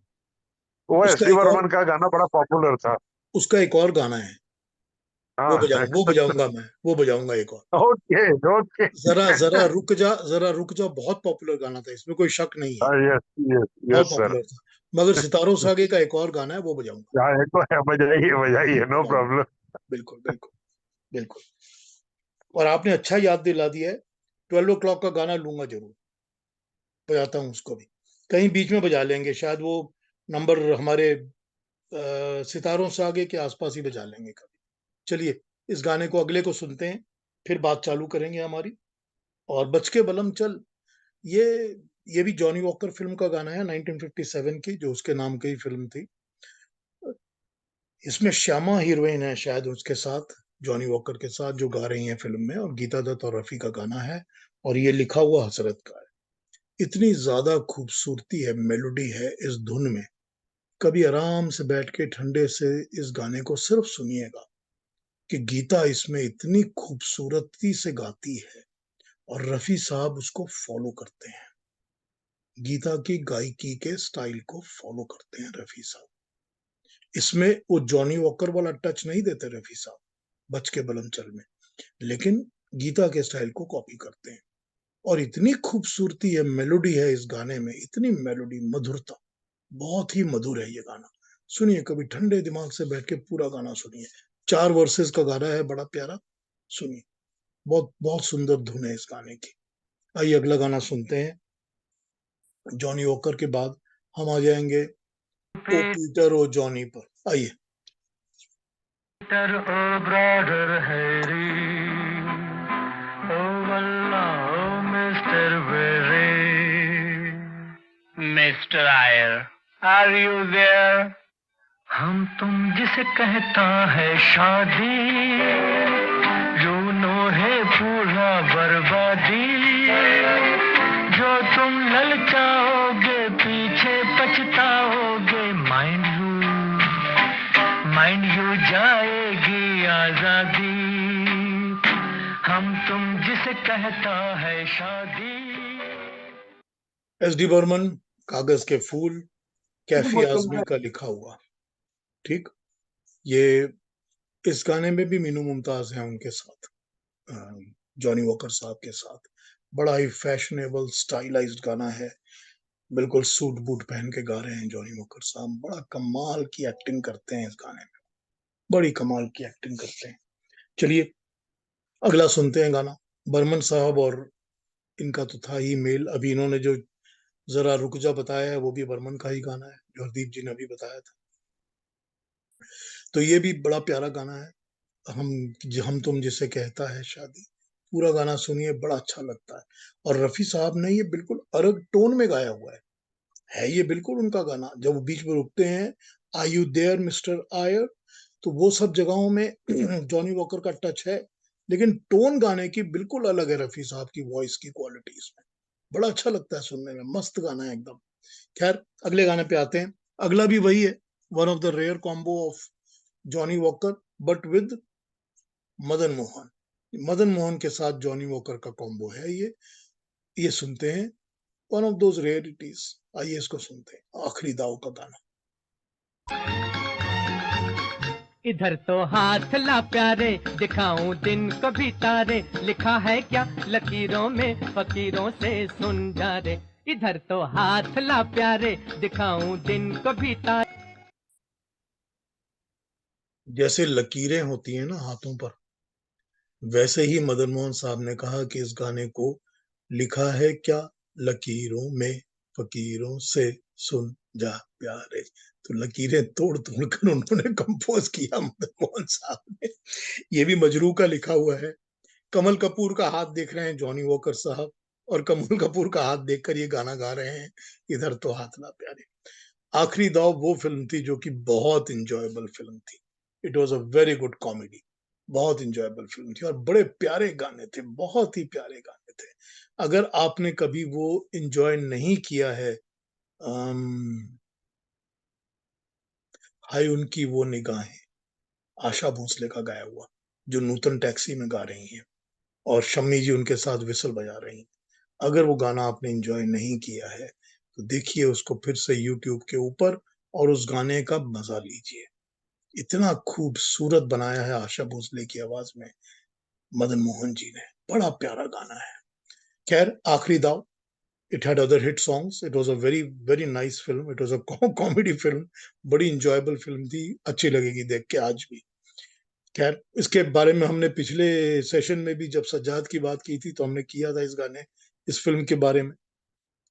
वो एस उसका डी एक और बर्मन का गाना बड़ा पॉपुलर था। उसका एक और गाना है, हाँ वो बजाऊंगा मैं, वो बजाऊंगा एक और। Okay okay. जरा जरा रुक जा, जरा रुक जा बहुत पॉपुलर गाना था, इसमें कोई शक नहीं है, यस यस बहुत यस सर। पॉपुलर था। मगर सितारों से आगे का एक और गाना है, वो बजाऊंगा। बजाइए बजाइए, नो हाँ, प्रॉब्लम। बिल्कुल बिल्कुल बिल्कुल। और आपने अच्छा याद दिला दिया है, 12 o'clock का गाना लूंगा जरूर, बजाता हूँ उसको भी, कहीं बीच में बजा लेंगे शायद, वो नंबर हमारे सितारों से आगे के आसपास ही बजा लेंगे कभी। चलिए इस गाने को अगले को सुनते हैं, फिर बात चालू करेंगे हमारी। और बच के बलम चल, ये ये भी जॉनी वॉकर फिल्म का गाना है 1957 की, जो उसके नाम की फिल्म थी। इसमें श्यामा हीरोइन है शायद उसके साथ, जॉनी वॉकर के साथ, जो गा रही हैं फिल्म में, और गीता दत्त और रफी का गाना है, और ये लिखा हुआ हसरत का है। इतनी ज्यादा खूबसूरती है, मेलोडी है इस धुन में। कभी आराम से बैठ के ठंडे से इस गाने को सिर्फ सुनिएगा कि गीता इसमें इतनी खूबसूरती से गाती है, और रफी साहब उसको फॉलो करते हैं, गीता की गायकी के स्टाइल को फॉलो करते हैं रफी साहब। इसमें वो जॉनी वॉकर वाला टच नहीं देते रफी साहब बच के बलम चल में, लेकिन गीता के स्टाइल को कॉपी करते हैं। और इतनी खूबसूरती है, मेलोडी है इस गाने में, इतनी मेलोडी, मधुरता, बहुत ही मधुर है ये गाना। सुनिए कभी ठंडे दिमाग से बैठ के पूरा गाना सुनिए, 4 वर्सेस का गाना है, बड़ा प्यारा, सुनिए, बहुत बहुत सुंदर धुन है इस गाने की। आइए अगला गाना सुनते हैं। जॉनी वॉकर के बाद हम आ जाएंगे ओ पीटर ओ जॉनी पर। आइए। Peter, oh brother Harry, oh wallah, oh Mr. Very, Mr. Ayer, are you there? हम तुम जिसे कहता है शादी, यूनो है पूरा बर्बादी, जो तुम ललचाओगे पीछे पछताओगे, माइंड यू जाएगी आजादी, हम तुम जिसे कहता है शादी। एस डी बर्मन, कागज के फूल, कैफी आजमी का लिखा हुआ। ठीक, ये इस गाने में भी मीनू मुमताज है उनके साथ, जॉनी वॉकर साहब के साथ। बड़ा ही फैशनेबल स्टाइलाइज्ड गाना है, बिल्कुल सूट बूट पहन के गा रहे हैं जॉनी वॉकर साहब, बड़ा कमाल की एक्टिंग करते हैं इस गाने में, बड़ी कमाल की एक्टिंग करते हैं। चलिए अगला सुनते हैं गाना। बर्मन साहब और इनका तो था ही मेल, अभी इन्होंने जो जरा रुक जा बताया है वो भी बर्मन का ही गाना है, जो हरदीप जी ने अभी बताया था। तो ये भी बड़ा प्यारा गाना है, हम तुम जिसे कहता है शादी। पूरा गाना सुनिए, बड़ा अच्छा लगता है। और रफी साहब ने ये बिल्कुल अलग टोन में गाया हुआ है ये बिल्कुल उनका गाना। जब वो बीच में रुकते हैं, आर यू देयर मिस्टर आयर, तो वो सब जगहों में जॉनी वॉकर का टच है, लेकिन टोन गाने की बिल्कुल अलग है रफी साहब की वॉइस की क्वालिटी इसमें। बड़ा अच्छा लगता है सुनने में, मस्त गाना है एकदम। खैर अगले गाने पे आते हैं। अगला भी वही है, one of the rare combo of Johnny Walker but with Madan Mohan. Madan Mohan के साथ जॉनी वॉकर का कॉम्बो है ये सुनते हैं, वन ऑफ दोज रेयरिटीज। आइए इसको सुनते हैं, आखिरी दाव का गाना। इधर तो हाथ ला प्यारे, दिखाऊं दिन को भी तारे, लिखा है क्या लकीरों में, फकीरों से सुन जा रे। इधर तो हाथ ला प्यारे, दिखाऊं दिन को भी तारे। जैसे लकीरें होती हैं ना हाथों पर, वैसे ही मदन मोहन साहब ने कहा कि इस गाने को लिखा है क्या लकीरों में, फकीरों से सुन जा प्यारे। तो लकीरें तोड़ तोड़ कर उन्होंने कंपोज किया मदन मोहन साहब ने। ये भी मजरू का लिखा हुआ है। कमल कपूर का हाथ देख रहे हैं जॉनी वॉकर साहब, और कमल कपूर का हाथ देखकर ये गाना गा रहे हैं, इधर तो हाथ ला प्यारे। आखिरी दौर वो फिल्म थी जो कि बहुत इंजॉयबल फिल्म थी। It was a very good comedy, बहुत इंजॉयबल फिल्म थी, और बड़े प्यारे गाने थे, बहुत ही प्यारे गाने थे। अगर आपने कभी वो इंजॉय नहीं किया है, हाय उनकी वो निगाहें, आशा भोसले का गाया हुआ, जो नूतन टैक्सी में गा रही हैं और शम्मी जी उनके साथ विसल बजा रही हैं। अगर वो गाना आपने एंजॉय नहीं किया है तो देखिए उसको फिर से यूट्यूब के ऊपर और उस गाने का मजा लीजिए। इतना खूबसूरत बनाया है आशा भोसले की आवाज में मदन मोहन जी ने, बड़ा प्यारा गाना है। खैर, आखिरी दाव, it had other hit songs, it was a very nice film, it was a comedy film, बड़ी enjoyable film थी, अच्छी लगेगी देख के आज भी। खैर, इसके बारे में हमने पिछले सेशन में भी जब सज्जाद की बात की थी तो हमने किया था इस फिल्म के बारे में।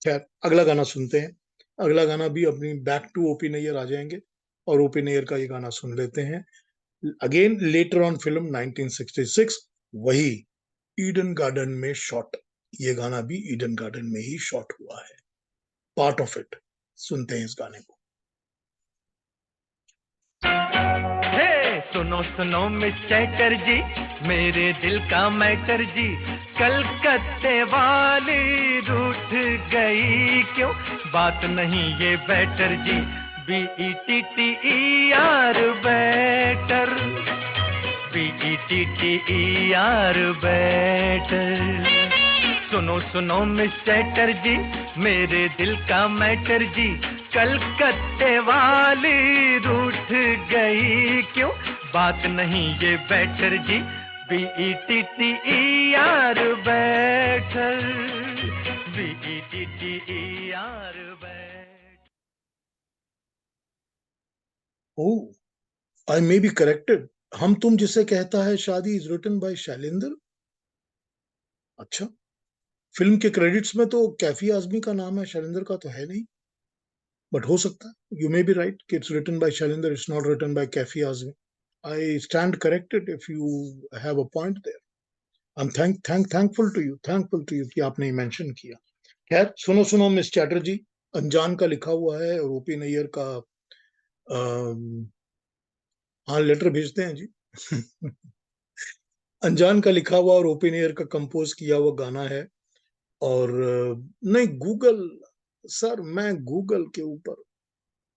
खैर, अगला गाना सुनते हैं। अगला गाना भी अपनी बैक टू ओपी नैयर आ जाएंगे और ओपी नैयर का ये गाना सुन लेते हैं। अगेन लेटर ऑन फिल्म 1966, वही ईडन गार्डन में शॉट। ये गाना भी ईडन गार्डन में ही शॉट हुआ है, पार्ट ऑफ इट। सुनते हैं इस गाने को। हे सुनो सुनो मिस चैटर्जी, मेरे दिल का मैटर जी, कलकत्ते वाली रूठ गई क्यों, बात नहीं ये बेटर जी, BETTER बेटर, BETTER बेटर। सुनो सुनो मिस चैटर्जी, मेरे दिल का मैटर जी, कलकत्ते वाली रूठ गई क्यों, बात नहीं ये बेटर जी, BETTER better, BETTER better. Oh, I may be corrected. हम तुम जिसे कहता है शादी इज रिटन बाय शैलेंद्र। अच्छा, फिल्म के क्रेडिट्स में तो कैफी आजमी का नाम है, शैलेंद्र का तो है नहीं, बट हो सकता है, यू मे बी राइट कि it's written by Shailendra, it's not written by Kaifi Azmi. I stand corrected if you have a point there. I am thankful to you कि आपने मेंशन किया। खैर, सुनो सुनो मिस चैटर्जी अनजान का लिखा हुआ है और ओपी नैयर का हाँ लेटर भेजते हैं जी अनजान का लिखा हुआ और ओपी नैयर का कंपोज किया हुआ गाना है। और नहीं, गूगल सर, मैं गूगल के ऊपर,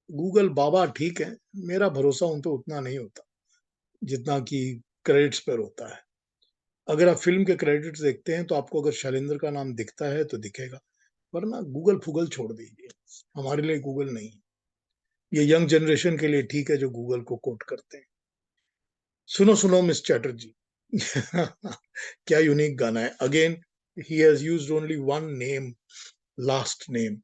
गूगल बाबा ठीक है, मेरा भरोसा उन पे उतना नहीं होता जितना कि क्रेडिट्स पर होता है। अगर आप फिल्म के क्रेडिट्स देखते हैं तो आपको अगर शैलेंद्र का नाम दिखता है तो दिखेगा, वरना गूगल फूगल छोड़ दीजिए, हमारे लिए गूगल नहीं। ये यंग जनरेशन के लिए ठीक है जो गूगल को कोट करते हैं। सुनो सुनो मिस चैटर्जी क्या यूनिक गाना है। Again he has used only one name, last name.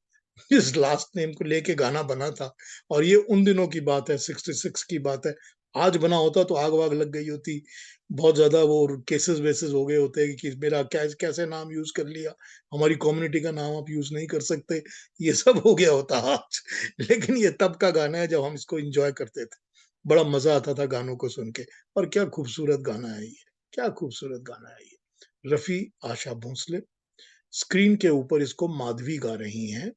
इस लास्ट नेम को लेके गाना बना था और ये उन दिनों की बात है, 66 की बात है। आज बना होता तो आग वाग लग गई होती, बहुत ज्यादा वो केसेस वेसेस हो गए होते कि मेरा कैसे नाम यूज कर लिया, हमारी कम्युनिटी का नाम आप यूज नहीं कर सकते, ये सब हो गया होता आज। लेकिन ये तब का गाना है जब हम इसको एंजॉय करते थे, बड़ा मजा आता था गानों को सुन के। और क्या खूबसूरत गाना है ये, क्या खूबसूरत गाना है ये। रफी, आशा भोसले, स्क्रीन के ऊपर इसको माधवी गा रही हैं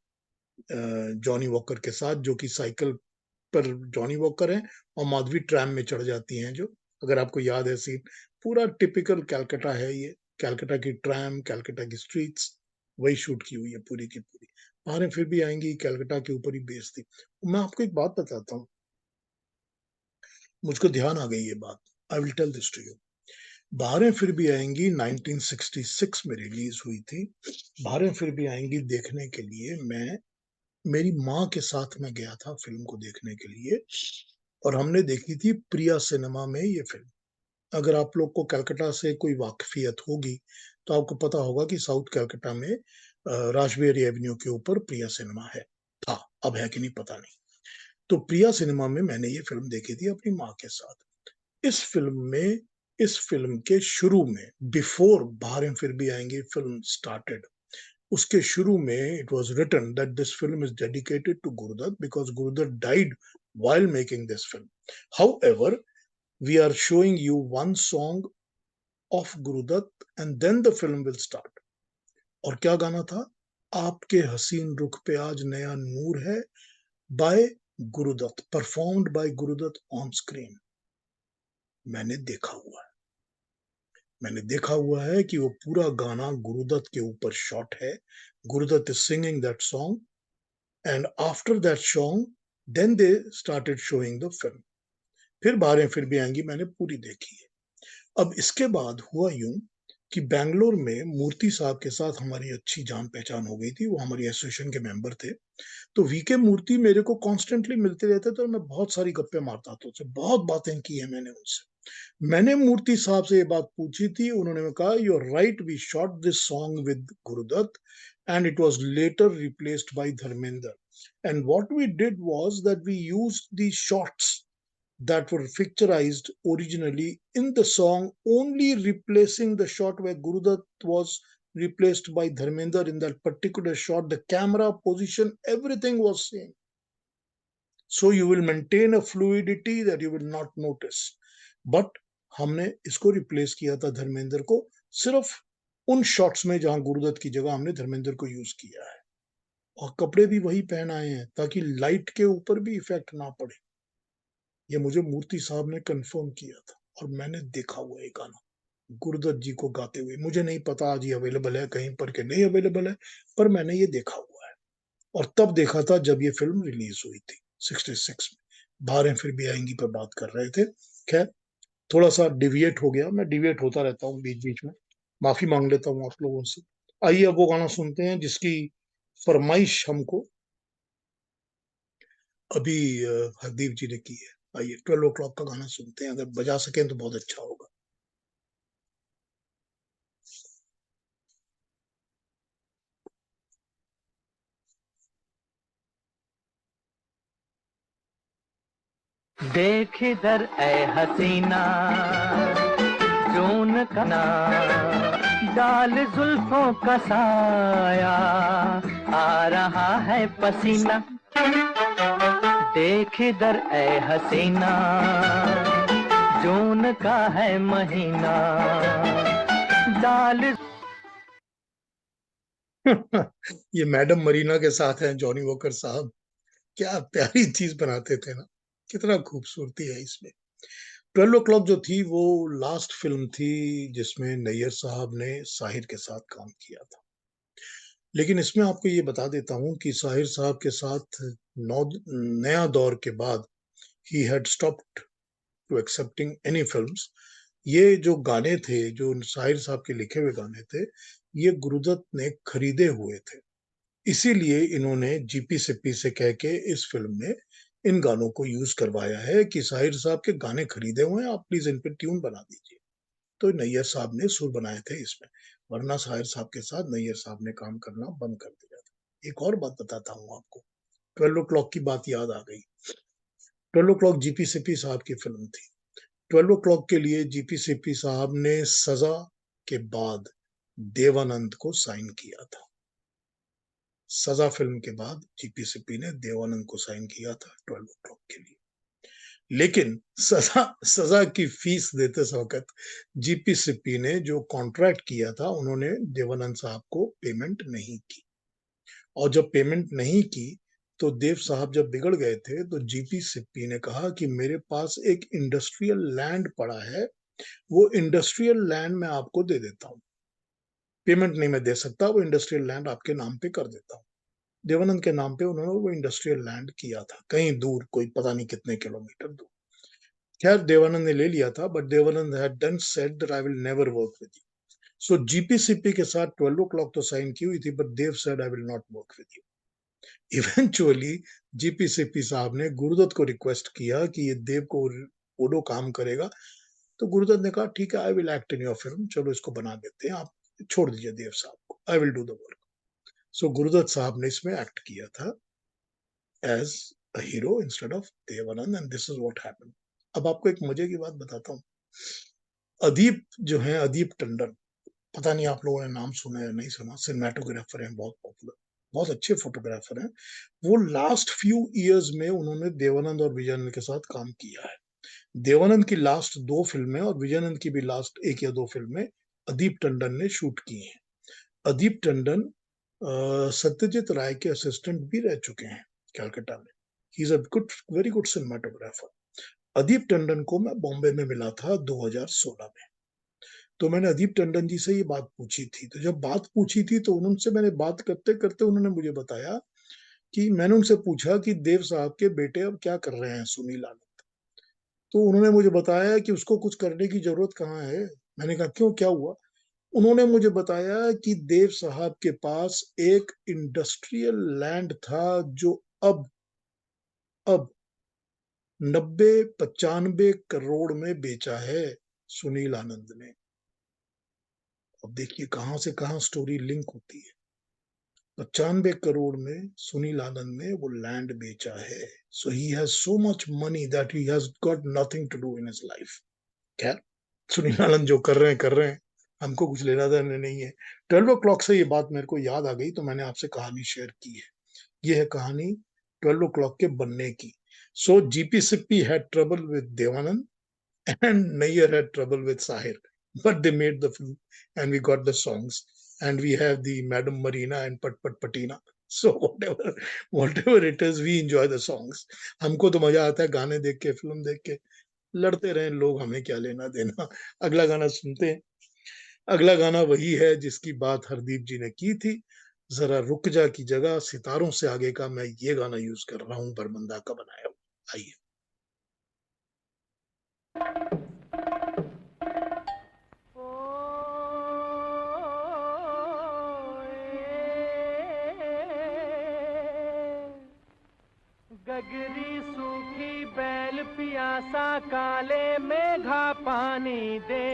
जॉनी वॉकर के साथ, जो कि साइकिल पर जॉनी वॉकर है और माधवी ट्रैम में चढ़ जाती हैं, जो अगर आपको याद है सीन, पूरा टिपिकल कैलकाटा है ये, कैलकाटा की ट्रैम, कैलकाटा की स्ट्रीट्स, वही शूट की हुई है पूरी की पूरी। बाहरें फिर भी आएंगी कैलकाटा के ऊपर ही बेस्ड थी। मैं आपको एक बात बताता हूँ, मुझको ध्यान आ गई ये बात, I will tell this to you. Baharen Phir Bhi आएंगी 1966 में रिलीज हुई थी। बाहरें फिर भी आएंगी देखने के लिए मैं मेरी माँ के साथ में गया था फिल्म को देखने के लिए, और हमने देखी थी प्रिया सिनेमा में ये फिल्म। अगर आप लोग को कलकत्ता से कोई वाकफियत होगी तो आपको पता होगा कि साउथ कलकत्ता में राजबेरी एवेन्यू के ऊपर प्रिया सिनेमा है, था, अब है कि नहीं पता नहीं। तो प्रिया सिनेमा में मैंने ये फिल्म देखी थी अपनी माँ के साथ। इस फिल्म के शुरू में, बिफोर बाहरें फिर भी आएंगी फिल्म स्टार्टेड, उसके शुरू में it was written that this film is dedicated to Guru Dutt because Guru Dutt died while making this film. However, we are showing you one song of Gurudutt and then the film will start. और क्या गाना था? आपके हसीन रुख पे आज नया नूर है, by Gurudatt, performed by Gurudatt on screen. मैंने देखा हुआ है कि वो पूरा गाना गुरुदत्त के ऊपर शॉट है। Gurudatt is singing that song and after that song then they started showing the film. फिर बाहरें फिर भी आएंगी मैंने पूरी देखी है। अब इसके बाद हुआ यूं कि बैंगलोर में मूर्ति साहब के साथ हमारी अच्छी जान पहचान हो गई थी, वो हमारी एसोसिएशन के मेंबर थे। तो वीके मूर्ति मेरे को कॉन्स्टेंटली मिलते रहते थे और मैं बहुत सारी गप्पे मारता था उनसे, बहुत बातें की है मैंने उनसे। मैंने मूर्ति साहब से ये बात पूछी थी, उन्होंने कहा you are right, we shot this song with Guru Dutt and it was later replaced by Dharmender. And what we did was that we used the shots that were picturized originally in the song, only replacing the shot where Gurudutt was replaced by Dharmender in that particular shot. The camera position, everything was same. So you will maintain a fluidity that you will not notice. But हमने इसको रिप्लेस किया था धर्मेंद्र को सिर्फ उन शॉट्स में जहां गुरुदत्त की जगह हमने धर्मेंद्र को यूज किया है, और कपड़े भी वही पहन आए हैं ताकि लाइट के ऊपर भी इफेक्ट ना पड़े। ये मुझे मूर्ति साहब ने कंफर्म किया था और मैंने देखा हुआ है गाना गुरुदत्त जी को गाते हुए। मुझे नहीं पता आज ये अवेलेबल है कहीं पर कि नहीं अवेलेबल है, पर मैंने ये देखा हुआ है। और तब देखा था जब ये फिल्म रिलीज हुई थी 66 में। बाहरें फिर भी आएंगी पर बात कर रहे थे। खैर, थोड़ा सा डिविएट हो गया, मैं डिविएट होता रहता हूँ बीच बीच में, माफी मांग लेता हूँ आप लोगों से। आइए अब वो गाना सुनते हैं जिसकी फरमाइश हमको अभी हरदीप जी ने की है। आइए 12 o'clock का गाना सुनते हैं, अगर बजा सकें तो बहुत अच्छा होगा। देख इधर ऐ हसीना, जून का ना डाल जुल्फों का साया, आ रहा है पसीना। देख इधर ऐ हसीना, जून का है महीना, डाल ये मैडम मरीना के साथ हैं जॉनी वॉकर साहब, क्या प्यारी चीज बनाते थे ना, कितना खूबसूरती है इसमें। 12 o'clock जो थी वो लास्ट फिल्म थी जिसमें नैयर साहब ने साहिर के साथ काम किया था। लेकिन इसमें आपको ये बता देता हूँ कि साहिर साहब के साथ नया दौर के बाद ही had stopped to accepting any films. ये जो गाने थे, जो साहिर साहब के लिखे हुए गाने थे, ये गुरुदत्त ने खरीदे हुए थे। इसीलिए इन्होंने जीपी सिप्पी से कह के इस फिल्म में इन गानों को यूज करवाया है कि साहिर साहब के गाने खरीदे हुए हैं, आप प्लीज इन पे ट्यून बना दीजिए। तो नैयर साहब ने सुर बनाए थे इसमें, वरना साहिर साहब के साथ नैयर साहब ने काम करना बंद कर दिया था। एक और बात बताता हूँ आपको, 12 o'clock की बात याद आ गई। 12 o'clock जीपी सिप्पी साहब की फिल्म थी। 12 o'clock के लिए जीपी सिप्पी साहब ने सजा के बाद देवानंद को साइन किया था। सजा फिल्म के बाद जीपी सिप्पी ने देवानंद को साइन किया था 12 o'clock के लिए। लेकिन सजा की फीस देते वक्त जीपी सिप्पी ने जो कॉन्ट्रैक्ट किया था, उन्होंने देवानंद साहब को पेमेंट नहीं की। और जब पेमेंट नहीं की तो देव साहब जब बिगड़ गए थे तो जीपी सिप्पी ने कहा कि मेरे पास एक इंडस्ट्रियल लैंड पड़ा है, वो इंडस्ट्रियल लैंड मैं आपको दे देता हूँ, पेमेंट नहीं मैं दे सकता, वो इंडस्ट्रियल लैंड आपके नाम पे कर देता हूँ। देवानंद के नाम पे उन्होंने वो इंडस्ट्रियल लैंड किया था, कहीं दूर, कोई पता नहीं कितने किलोमीटर दूर। खैर देवानंद ने ले लिया था, but Dev Anand had done said that I will never work with you. So GP Sippy के साथ 12 o'clock तो साइन की हुई थी, but Dev said I will not work with you. Eventually GP Sippy साहब ने गुरुदत्त को रिक्वेस्ट किया कि ये देव को ओडो काम करेगा, तो गुरुदत्त ने कहा ठीक है, I will act in your film, चलो इसको बना देते हैं, आप छोड़ दीजिए देव साहब को, I will do the work. So Gurudutt Sahab ने इसमें एक्ट किया था as a hero instead of Devanand, and this is what happened. अब आपको एक मजे की बात बताता हूँ। अदीप जो है, अदीप टंडन, पता नहीं आप लोगों ने नाम सुना है या नहीं सुना, सिनेमेटोग्राफर हैं, बहुत पॉपुलर, बहुत अच्छे फोटोग्राफर हैं। वो लास्ट फ्यू इयर्स में उन्होंने देवानंद और विजयानंद के साथ काम किया है। देवानंद की लास्ट 2 फिल्में और विजयानंद की भी लास्ट 1 या 2 फिल्में अदीप टंडन ने शूट की हैं। अदीप टंडन सत्यजीत राय के असिस्टेंट भी रह चुके हैं कलकत्ता में। He is a good, very good cinematographer. Adeep Tandon को मैं बॉम्बे में मिला था 2016 में। तो मैंने अदीप टंडन जी से ये बात पूछी थी, तो जब बात पूछी थी तो उनसे मैंने बात करते करते उन्होंने मुझे बताया कि मैंने उनसे पूछा कि देव साहब के बेटे अब क्या कर रहे हैं, सुनील आनंद। तो उन्होंने मुझे बताया कि उसको कुछ करने की जरूरत कहाँ है। मैंने कहा क्यों, क्या हुआ? उन्होंने मुझे बताया कि देव साहब के पास एक इंडस्ट्रियल लैंड था जो अब 90-95 करोड़ में बेचा है सुनील आनंद ने। अब देखिए कहां से कहां स्टोरी लिंक होती है। 95 करोड़ में सुनील आनंद ने वो लैंड बेचा है। So he has so much money that he has got nothing to do in his life. खैर, सुनील आनंद जो कर रहे हैं, हमको कुछ लेना देना नहीं है। 12 o'clock से ये बात मेरे को याद आ गई, तो मैंने आपसे कहानी शेयर की है। ये है कहानी 12 o'clock के बनने की। So GP Sippy had trouble with Devanand and Nayyar had trouble with Sahir, but they made the film and we got the songs and we have the Madam Marina and Pat Pat Patina. So whatever it is, we enjoy the songs. हमको तो मजा आता है गाने देख के, फिल्म देख के। लड़ते रहे लोग, हमें क्या लेना देना। अगला गाना सुनते हैं। अगला गाना वही है जिसकी बात हरदीप जी ने की थी। जरा रुक जा की जगह सितारों से आगे का मैं ये गाना यूज कर रहा हूँ, बरमंदा का बनाया हुआ। आइए। गगरी सूखी बैल पियासा काले मेघा पानी दे।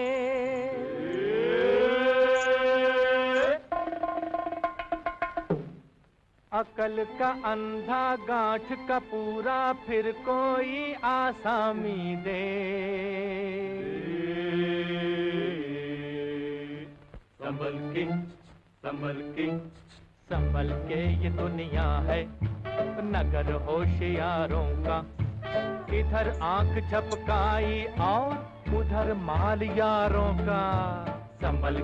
अकल का अंधा गांठ का पूरा फिर कोई आसामी दे। संभल के ये दुनिया है नगर होशियारों का। इधर आंख झपकाई और उधर माल यारों का। संभल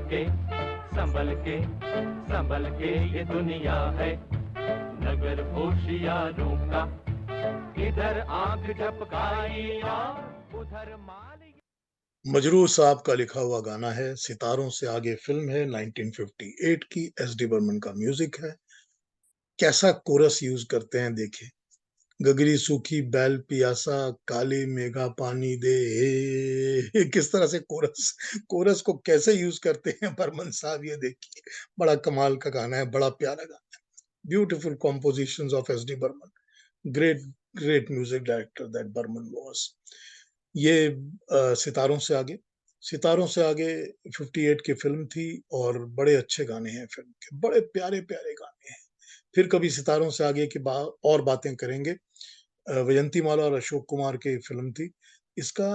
के ये दुनिया है नगर होशियारों का। इधर आंख झपकाई और उधर माल। मजरूह साहब का लिखा हुआ गाना है, सितारों से आगे फिल्म है 1958 की, एस.डी. बर्मन का म्यूजिक है। कैसा कोरस यूज करते हैं देखिए। गगरी सूखी बैल पियासा काली मेघा पानी दे। किस तरह से कोरस को कैसे यूज करते हैं बर्मन साहब, ये देखिए। बड़ा कमाल का गाना है, बड़ा प्यारा गाना है। Beautiful compositions of SD. Burman. Great music director that Burman was. ये सितारों से आगे 58 की फिल्म थी और बड़े अच्छे गाने हैं फिल्म के, बड़े प्यारे प्यारे गाने हैं। फिर कभी सितारों से आगे की और बातें करेंगे। वयंती माला और अशोक कुमार की फिल्म थी। इसका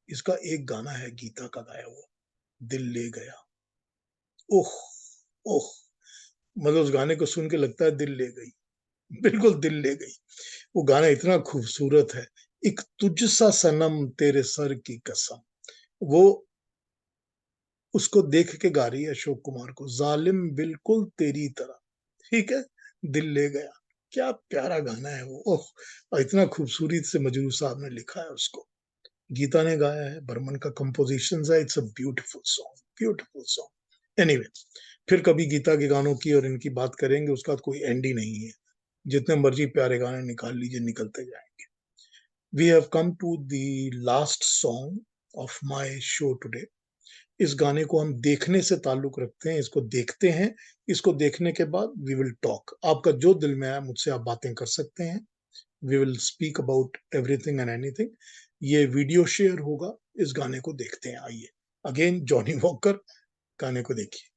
इसका एक गाना है गीता का गाया हुआ, दिल ले गया। ओह ओह, मतलब उस गाने को सुन के लगता है दिल ले गई, बिल्कुल दिल ले गई। वो गाना इतना खूबसूरत है। एक तुझसा सनम तेरे सर की कसम, वो उसको देख के गा रही है अशोक कुमार को, जालिम बिल्कुल तेरी तरह, ठीक है, दिल ले गया। क्या प्यारा गाना है वो। ओह, और इतना खूबसूरत से मजरूह साहब ने लिखा है उसको, गीता ने गाया है, बर्मन का कंपोजिशन है। It's a beautiful song. Anyway, फिर कभी गीता के गानों की और इनकी बात करेंगे, उसका कोई एंड ही नहीं है। जितने मर्जी प्यारे गाने निकाल लीजिए, निकलते जाएंगे। We have come to the last song of my show today. इस गाने को हम देखने से ताल्लुक रखते हैं, इसको देखते हैं। इसको देखने के बाद वी विल टॉक। आपका जो दिल में आए मुझसे आप बातें कर सकते हैं। We will speak about everything and anything. ये वीडियो शेयर होगा। इस गाने को देखते हैं। आइए, अगेन जॉनी वॉकर, गाने को देखिए।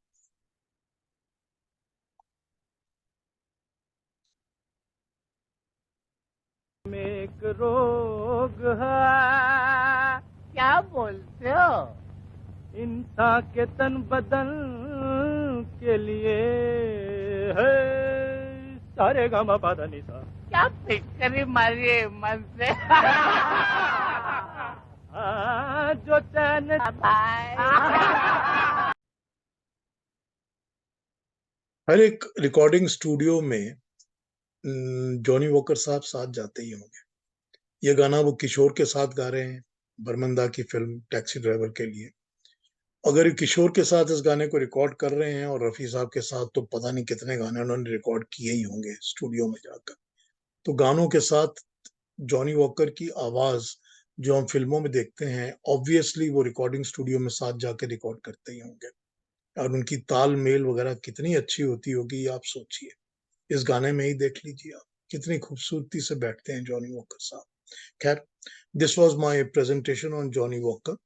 में एक रोग है, क्या बोलते हो? इंसान के तन बदन के लिए है सारे गामा पादा निशा। क्या फिक्री मारी है मन से? जो चैन भाई हर एक रिकॉर्डिंग स्टूडियो में जॉनी वॉकर साहब साथ जाते ही होंगे। ये गाना वो किशोर के साथ गा रहे हैं, बर्मंदा की फिल्म टैक्सी ड्राइवर के लिए। अगर ये किशोर के साथ इस गाने को रिकॉर्ड कर रहे हैं और रफी साहब के साथ, तो पता नहीं कितने गाने उन्होंने रिकॉर्ड किए ही होंगे स्टूडियो में जाकर। तो गानों के साथ जॉनी वॉकर की आवाज जो हम फिल्मों में देखते हैं, ऑब्वियसली वो रिकॉर्डिंग स्टूडियो में साथ जाके रिकॉर्ड करते ही होंगे, और उनकी तालमेल वगैरह कितनी अच्छी होती होगी, आप सोचिए। इस गाने में ही देख लीजिए आप, कितनी खूबसूरती से बैठते हैं जॉनी वॉकर साहब। खैर, this was my presentation on Johnny walker.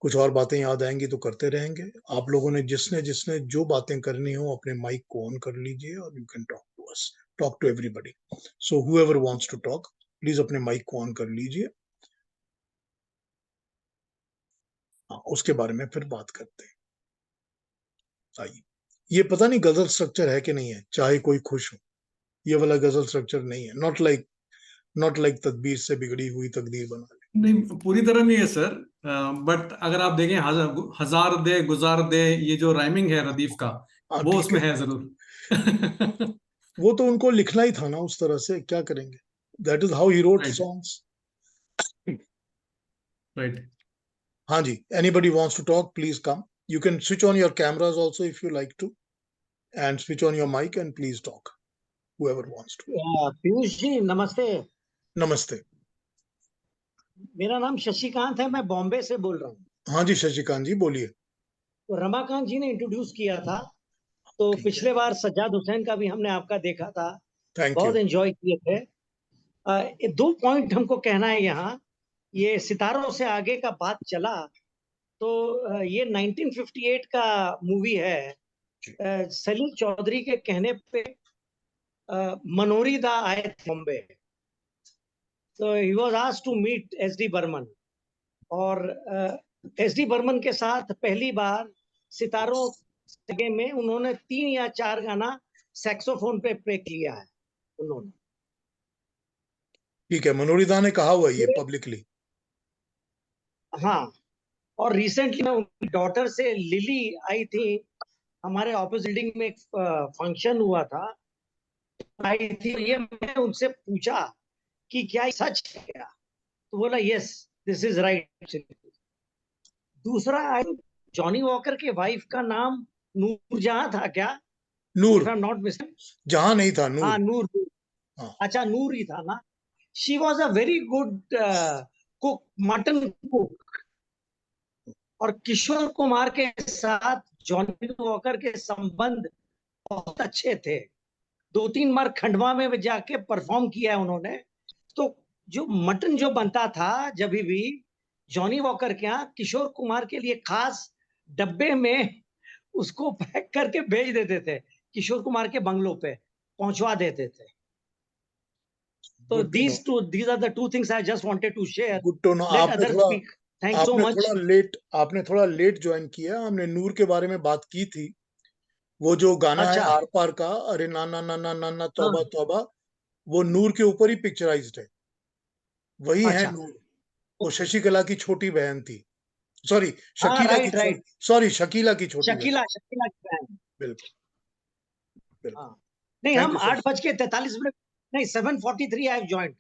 कुछ और बातें याद आएंगी तो करते रहेंगे। आप लोगों ने जिसने जिसने जो बातें करनी हो अपने माइक को ऑन कर लीजिए और you can talk to us, talk to everybody. So whoever wants to talk, please अपने माइक को ऑन कर लीजिए। उसके बारे में फिर बात करते हैं। आइए, ये पता नहीं गजल स्ट्रक्चर है कि नहीं है, चाहे कोई खुश हो, ये वाला गजल स्ट्रक्चर नहीं है। नॉट लाइक तदबीर से बिगड़ी हुई तकदीर बना ले। नहीं, पूरी तरह नहीं है सर, बट अगर आप देखें हजार दे गुजार दे, ये जो राइमिंग है रदीफ का, वो ठीक उसमें है, है जरूर। वो तो उनको लिखना ही था ना उस तरह से, क्या करेंगे। That is how he wrote right, songs. Right. हाँ जी, anybody wants to talk, please come. You can switch on your cameras also if you like to, and switch on your mic and please talk. Whoever wants to. Piyush ji नमस्ते। नमस्ते। मेरा नाम शशिकांत है, मैं बॉम्बे से बोल रहा हूँ। हाँ जी शशिकांत जी, बोलिए। तो रमाकांत जी ने इंट्रोड्यूस किया था, तो ठीक पिछले है, बार सज्जाद हुसैन का भी हमने आपका देखा था, थैंक बहुत यू। एंजॉय किए थे। ये 2 पॉइंट हमको कहना है यहाँ। ये सितारों से आगे का बात चला, तो ये 1958 का मूवी है। सलील चौधरी के कहने पे मनोरी दा आए थे बॉम्बे, तो he was asked to meet SD. Burman, और एस.डी. बर्मन के साथ पहली बार सितारों जगह में उन्होंने 3 या 4 गाना सैक्सोफोन पे प्ले किया है उन्होंने। ठीक है, मनोरी दा ने कहा हुआ है ये पब्लिकली। हाँ, और रिसेंटली मैं उनकी डॉटर से लिली आई थी, हमारे ऑफिस बिल्डिंग में एक फंक्शन हुआ था, आई थी। ये मैंने उनसे पूछा कि क्या ये सच है क्या, तो बोला यस दिस इज राइट। दूसरा, जॉनी वॉकर के वाइफ का नाम नूरजहां था क्या? Noor, if I am not mistaken. Jahan नहीं था, हाँ, नूर। नूर। हाँ, अच्छा, नूर ही था ना। She was a very good cook, mutton cook. और किशोर कुमार के साथ जॉनी वॉकर के संबंध बहुत अच्छे थे। 2-3 बार खंडवा में जाके परफॉर्म किया है उन्होंने। तो जो मटन जो बनता था जब भी जॉनी वॉकर के यहाँ, किशोर कुमार के लिए खास डब्बे में उसको पैक करके भेज देते थे, किशोर कुमार के बंगलों पे पहुंचवा देते थे। तो good to know, these are the 2 things I just wanted to share. Good to know. Let others speak. Thanks so much. आपने थोड़ा लेट ज्वाइन किया। हमने नूर के बारे में बात की थी। वो जो गाना है अच्छा, आर पार का, अरे ना ना ना ना ना ना हाँ, तौबा तौबा, वो नूर के ऊपर ही पिक्चराइज्ड है। वही है अच्छा, नूर। वो शशिकला की छोटी बहन थी। सॉरी, हाँ, शकीला की राइट, सॉरी, शकीला की छोटी बहन। शकीला की बहन। बिल्कुल, बिल्कुल। हाँ, नहीं, थैंक हम यू सर। 8:43 नहीं, 7:43 I have joined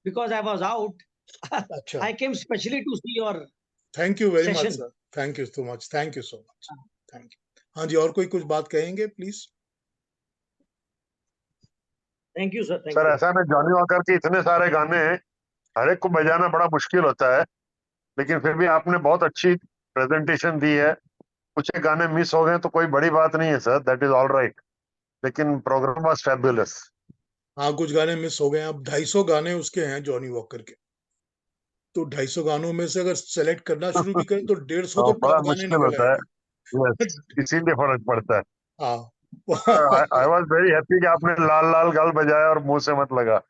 because I was out. अच्छा, I came specially to see your thank you very much session. Sir. Thank you so much, thank you so much, thank you. हाँ जी, और कोई कुछ बात कहेंगे please? Thank you sir, thank sir you. ऐसा ना, जॉनी वॉकर के इतने सारे गाने हैं, हर एक को बजाना बड़ा मुश्किल होता है, लेकिन फिर भी आपने बहुत अच्छी प्रेजेंटेशन दी है। कुछ एक गाने मिस हो गए तो कोई बड़ी बात नहीं है sir, that is all right, लेकिन प्रोग्राम वाज फैबुलस। हाँ, कुछ गाने मिस हो गए। अब 250 गाने उसके हैं जॉनी वॉकर के, तो 250 गानों में से अगर सेलेक्ट करना शुरू भी करें तो 150 तो बड़ा टॉप गाने मुश्किल निकल होता है। आएंगे। यस, इसीलिए फर्क पड़ता है। हाँ। आई वाज वेरी हैप्पी कि आपने लाल लाल गाल बजाया और मुंह से मत लगा।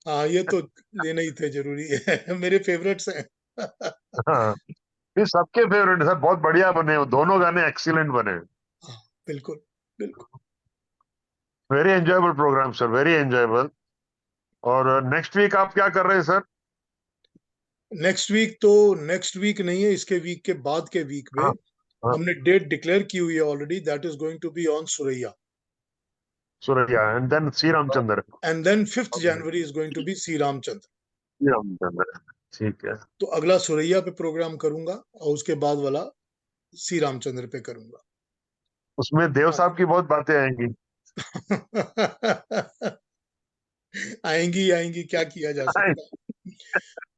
हाँ, ये तो लेना ही थे, जरूरी है। मेरे फेवरेट्स हैं। हाँ, ये सबके फेवरेट सर, बहुत बढ़िया बने हो दोनों गाने, एक्सीलेंट बने। हाँ, बिल्कुल, बिल्कुल। Very enjoyable programme sir, very enjoyable. और नेक्स्ट वीक आप क्या कर रहे हैं सर? नेक्स्ट वीक नहीं है, इसके वीक के बाद के वीक में हाँ, हाँ, हमने डेट डिक्लेयर की हुई है already. That is going to be on Suraiya, Suraiya and then Shri Ramchandra. And then 5th January is going to be Shri Ramchandra. Shri Ramchandra, ठीक है। तो अगला सुरैया पे प्रोग्राम करूंगा और उसके बाद वाला श्री रामचंद्र पे करूंगा। उसमें देव साहब की बहुत बातें आएंगी। आएंगी आएंगी, क्या किया जा सकता है।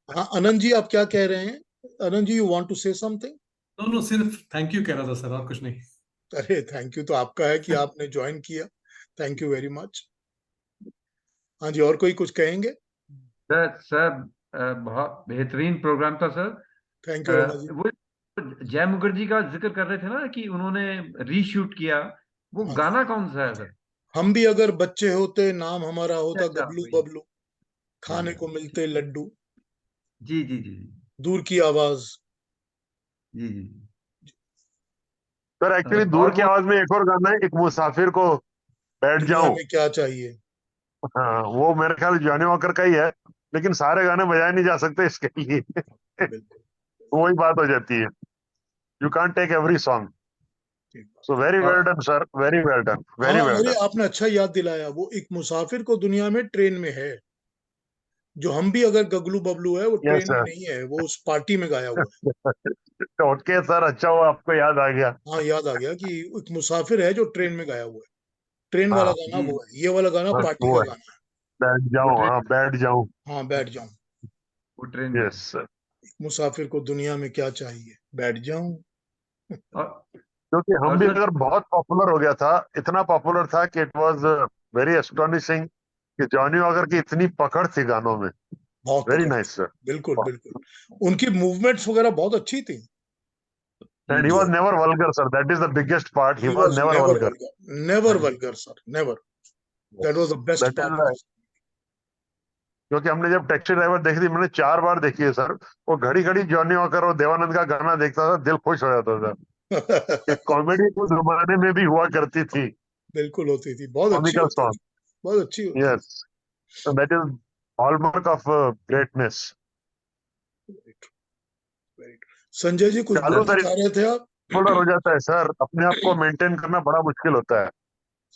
हाँ, आनंद जी आप क्या कह रहे हैं? Anand ji, you want to say something? No सिर्फ थैंक यू कह रहा था सर, और कुछ नहीं। अरे थैंक यू तो आपका है कि आपने ज्वाइन किया, थैंक यू वेरी मच। हाँ जी, और कोई कुछ कहेंगे? सर बहुत बेहतरीन प्रोग्राम था sir. Thank you Rama ji. वो जय मुखर्जी का जिक्र कर रहे थे ना कि उन्होंने रीशूट किया, वो हाँ जी, गाना कौन सा है सर? हम भी अगर बच्चे होते, नाम हमारा होता अच्छा, गबलू वही बबलू, वही खाने को वही। मिलते लड्डू, जी जी जी दूर की आवाज। जी जी जी। सर एक्चुअली दूर और की वो आवाज में एक और गाना है, एक मुसाफिर को बैठ दुनिया जाऊं। में क्या चाहिए। हाँ, वो मेरे ख्याल जॉनी वॉकर का ही है, लेकिन सारे गाने बजाए नहीं जा सकते इसके लिए। बिल्कुल, वही बात हो जाती है, you can't take every song. ठीक बात। सो वेरी वेल और- done sir, very well done, हाँ, वेरी वेल अरे डन। आपने अच्छा याद दिलाया, वो एक मुसाफिर को दुनिया में ट्रेन में है, जो हम भी अगर गगलू बबलू है, वो यस ट्रेन में नहीं है, वो उस पार्टी में गाया हुआ है। सर। ओके सर, अच्छा हुआ आपको याद आ गया। हाँ, याद आ गया कि एक मुसाफिर है जो ट्रेन में गाया हुआ है। ट्रेन वाला हाँ गाना जी, वो है, ये वाला गाना बस पार्टी वो का है, गाना बैठ वो जाऊं, ट्रेन हाँ बैठ जाऊं। है। हाँ, बैठ जाऊं। वो ट्रेन में। Yes sir. मुसाफिर को दुनिया में क्या चाहिए, बैठ जाऊं। और क्योंकि हम और भी सर अगर बहुत पॉपुलर हो गया था, इतना पॉपुलर था कि इट वाज वेरी एस्टोनिशिंग कि जॉनी वॉकर की इतनी पकड़ थी गानों में। बहुत वेरी पकड़ नाइस थी। सर। बिल्कुल बिल्कुल, उनकी मूवमेंट्स वगैरह बहुत अच्छी थी। जी एंड ही जी was never vulgar sir, that is the biggest part, he he was was never never vulgar. Vulgar, never vulgar sir, never. That was the best that part of is, क्योंकि हमने जब टैक्सी ड्राइवर देखी थी, मैंने 4 बार देखी है सर। वो घड़ी घड़ी जॉनी वॉकर और देवानंद का गाना देखता था, दिल खुश हो जाता था कि कॉमेडी उस जमाने में भी हुआ करती थी, बिल्कुल होती थी, बहुत अच्छी कॉमिकल होती सॉन्ग। थी, बहुत अच्छी होती yes, that is hallmark of greatness. थी। संजय जी कुछ चालू बोलना तरीके चाह रहे थे आप? हो जाता है सर, अपने आप को मेंटेन करना बड़ा मुश्किल होता है।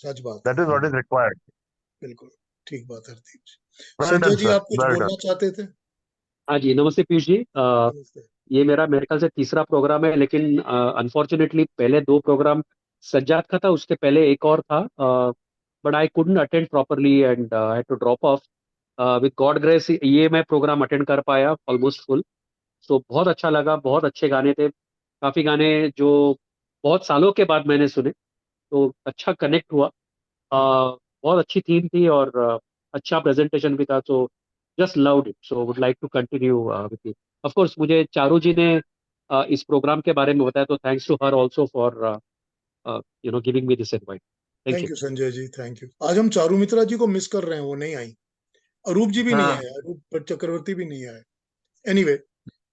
सच बात है, that is what is required. बिल्कुल ठीक बात है हरदीप जी। वेल संजय डन जी सर, आप कुछ वेल डन। बोलना चाहते थे? हाँ जी, नमस्ते पीयूष जी। नमस्ते। ये मेरा मेरे ख्याल से तीसरा प्रोग्राम है, लेकिन अनफॉर्चुनेटली पहले दो प्रोग्राम सज्जाद का था, उसके पहले एक और था, but I couldn't attend properly and had to drop off. With god grace ये मैं प्रोग्राम अटेंड कर पाया ऑलमोस्ट फुल। सो बहुत अच्छा लगा, बहुत अच्छे गाने थे, काफी गाने जो बहुत सालों के बाद मैंने सुने, तो अच्छा कनेक्ट हुआ। बहुत अच्छी थीम थी और अच्छा प्रेजेंटेशन भी था, so just loved it, so would like to continue with it. Of course मुझे चारू जी ने इस प्रोग्राम के बारे में बताया, तो thanks to her also for giving me this invite. Thank thank you. You Sanjay ji, thank you. आज हम चारू मित्रा जी को मिस कर रहे हैं, वो नहीं आई। अरूप जी भी नहीं हाँ आए, अरूप चक्रवर्ती भी नहीं आए। एनीवे,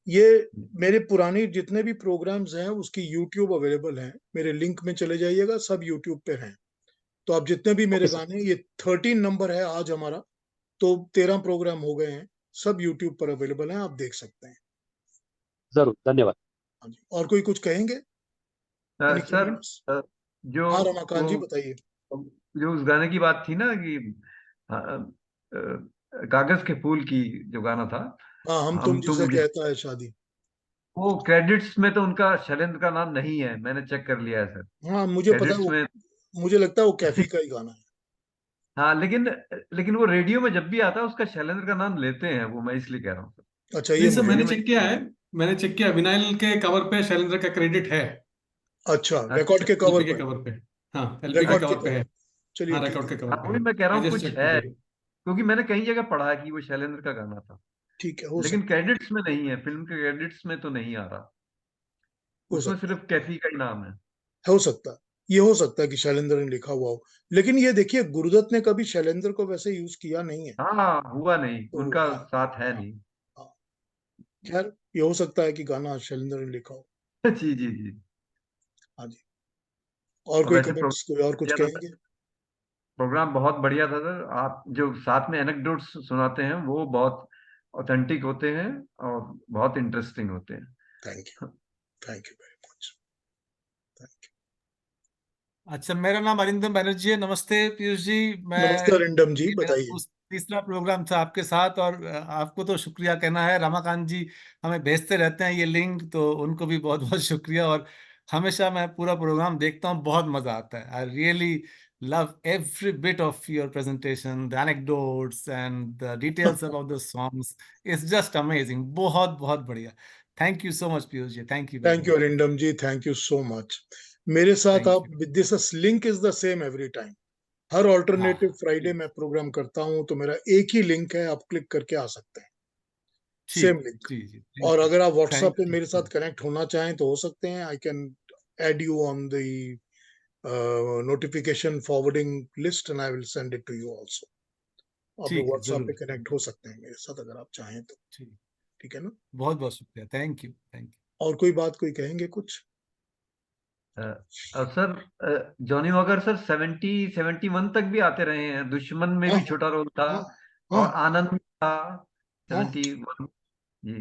ये मेरे पुराने जितने भी प्रोग्राम्स हैं उसकी यूट्यूब अवेलेबल हैं, मेरे लिंक में चले जाइएगा, सब यूट्यूब पे हैं। तो आप जितने भी मेरे ओके सर, गाने, ये 13 नंबर है आज हमारा, तो 13 प्रोग्राम हो गए हैं, सब यूट्यूब पर अवेलेबल हैं, आप देख सकते हैं। जरूर, धन्यवाद। हाँ जी, और कोई कुछ कहेंगे? Any sir comments? जो हाँ रमाकांत जी वो बताइए। जो उस गाने की बात थी ना कि कागज के फूल की, जो गाना था हाँ, हम तुम हम जिसे तुम जिस, कहता है शादी। वो क्रेडिट्स में तो उनका शैलेंद्र का नाम नहीं है, मैंने चेक कर लिया है सर। हाँ मुझे पता है क्रेडिट्स वो, में मुझे लगता है वो कैफी का ही गाना है। हाँ, लेकिन लेकिन वो रेडियो में जब भी आता है उसका शैलेंद्र का नाम लेते हैं, वो मैं इसलिए कह रहा हूँ अच्छा, नहीं ये सर, मुझे मैंने रेडियो नहीं। में। चेक किया है। मैंने चेक किया, विनाइल के कवर पे शैलेंद्र का क्रेडिट है। अच्छा, रिकॉर्ड अच्छा, के कवर एलपी के पर? कवर पे। हाँ, एलपी के रिकॉर्ड के कवर पे कवर, है। चलिए हाँ, ठीक रिकॉर्ड है, के कवर हाँ पे वही है। मैं कह रहा आई हूँ जस्ट कुछ चेक है, टुडे। क्योंकि मैंने कई जगह पढ़ा है कि वो शैलेंद्र का गाना था, ठीक है, हो लेकिन सकता है, क्रेडिट्स में नहीं है, फिल्म के क्रेडिट्स में तो नहीं आ रहा, हो उसमें सकता सिर्फ कैफी का ही नाम है। हो सकता है, ये हो सकता है कि शैलेंद्र ने लिखा हुआ हो। लेकिन ये देखिए, गुरुदत्त ने कभी शैलेंद्र को वैसे यूज किया नहीं है। हाँ, हुआ नहीं, तो उनका हाँ, साथ है हाँ, नहीं। हाँ, खैर ये हो सकता है कि गाना शैलेंद्र ने लिखा हो। जी जी जी। हाँ जी, और और कोई वैसे कमेंट्स, कोई और कुछ प्रोग्राम कहेंगे? प्रोग्राम बहुत बढ़िया था सर, आप जो साथ में एनेक्डोट्स सुनाते हैं वो बहुत ऑथेंटिक होते हैं और बहुत इंटरेस्टिंग होते हैं। Thank you, thank you very much, thank अच्छा, मेरा नाम अरिंदम बनर्जी है। नमस्ते पीयूष जी। यू। नमस्ते अरिंदम जी, ये मेरा बताइए। तीसरा प्रोग्राम था आपके साथ, और आपको तो शुक्रिया कहना है। रमाकांत जी हमें भेजते रहते हैं ये लिंक, तो उनको भी बहुत बहुत शुक्रिया। और हमेशा मैं पूरा प्रोग्राम देखता हूँ, बहुत मजा आता है। I really love every bit of your presentation, the anecdotes and the details about the songs. It's just amazing, बहुत बहुत बढ़िया। Thank you so much Piyush ji, thank you very thank you much. Arindam ji, thank you so much. मेरे साथ थैंक आप, you. This link is the same every time. हर ऑल्टरनेटिव हाँ, फ्राइडे मैं प्रोग्राम करता हूँ, तो मेरा एक ही लिंक है, आप क्लिक करके आ सकते हैं, सेम ठीक, लिंक। जी जी, और थैंक यू, अगर आप व्हाट्सएप थैंक पे यू। मेरे साथ कनेक्ट होना चाहें तो हो सकते हैं। I can add you on the notification forwarding list and I will send it to you also. आप लोग ठीक है, व्हाट्सएप पे जरूर। कनेक्ट हो सकते हैं मेरे साथ अगर आप चाहें तो। ठीक, ठीक है ना? बहुत बहुत शुक्रिया, थैंक यू, थैंक यू। और कोई बात, कोई कहेंगे कुछ? सर, जॉनी वॉकर सर 71 तक भी आते रहे हैं। दुश्मन में हाँ भी छोटा रोल था, हाँ और हाँ आनंद में था हाँ, 71। जी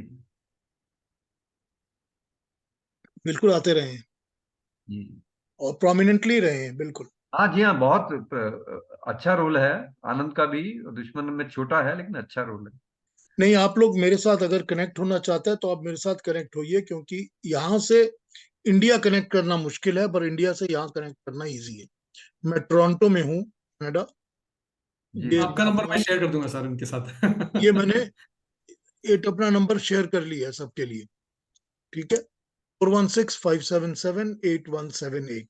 बिल्कुल आते रहे हैं जी। और प्रोमिनेंटली रहे हैं, बिल्कुल। हाँ जी, हाँ, बहुत अच्छा रोल है आनंद का भी। दुश्मन में छोटा है लेकिन अच्छा रोल है। नहीं, आप लोग मेरे साथ अगर कनेक्ट होना चाहते हैं तो आप मेरे साथ कनेक्ट होइए, क्योंकि यहाँ से इंडिया कनेक्ट करना मुश्किल है, पर इंडिया से यहाँ कनेक्ट करना इजी है। मैं टोरंटो में हूँ, कनाडा। जी ये जी। आपका नंबर मैं शेयर कर दूंगा सर इनके ये साथ। मैंने एक अपना नंबर शेयर कर लिया है सबके लिए। ठीक है, 4165778178,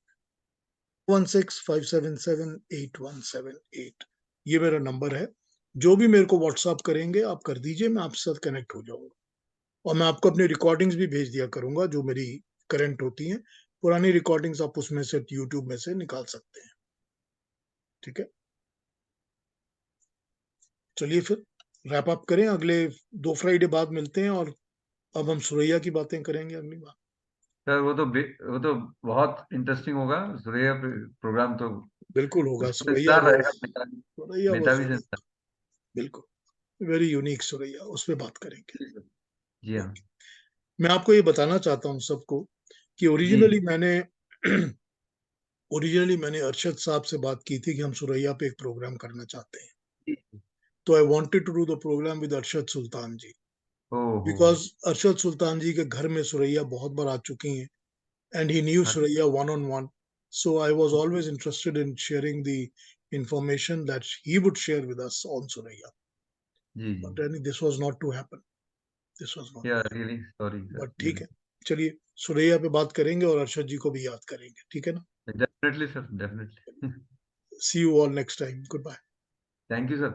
4165778178, ये मेरा नंबर है। जो भी मेरे को व्हाट्सअप करेंगे आप कर दीजिए, मैं आपके साथ कनेक्ट हो जाऊंगा। और मैं आपको अपनी रिकॉर्डिंग्स भी भेज दिया करूंगा जो मेरी करंट होती हैं। पुरानी रिकॉर्डिंग्स आप उसमें से, यूट्यूब में से निकाल सकते हैं। ठीक है, चलिए फिर रैप अप करें। अगले 2 फ्राइडे बाद मिलते हैं, और अब हम सुरैया की बातें करेंगे अगली बार। सर, वो तो बहुत इंटरेस्टिंग होगा। सूर्य प्रोग्राम तो बिल्कुल होगा, उसमें तो सुरैया स्टार वॉज, रहेगा, सुरैया वॉज मेधावी यूनिक, संस्था। बिल्कुल वेरी यूनिक सुरैया, उस पर बात करेंगे। जी हाँ। ओके, मैं आपको ये बताना चाहता हूँ सबको कि जी ओरिजिनली मैंने अरशद साहब से बात की थी कि हम सुरैया पे एक प्रोग्राम करना चाहते हैं। जी। तो I wanted to do the programme with Arshad Sultan ji, ओहो। बिकॉज अरशद सुल्तान जी के घर में सुरैया बहुत बार आ चुकी हैं, and he knew हाँ, Suraya one on one. So I was always interested in sharing the information that he would share with us on Suraya. जी जी। But then this was not to happen. This was not या to happen. Really sorry sir, But ठीक रियली। है, चलिए सुरैया पे बात करेंगे और अरशद जी को भी याद करेंगे। ठीक है ना? Definitely sir, definitely. See you all next time. Goodbye. Thank you sir.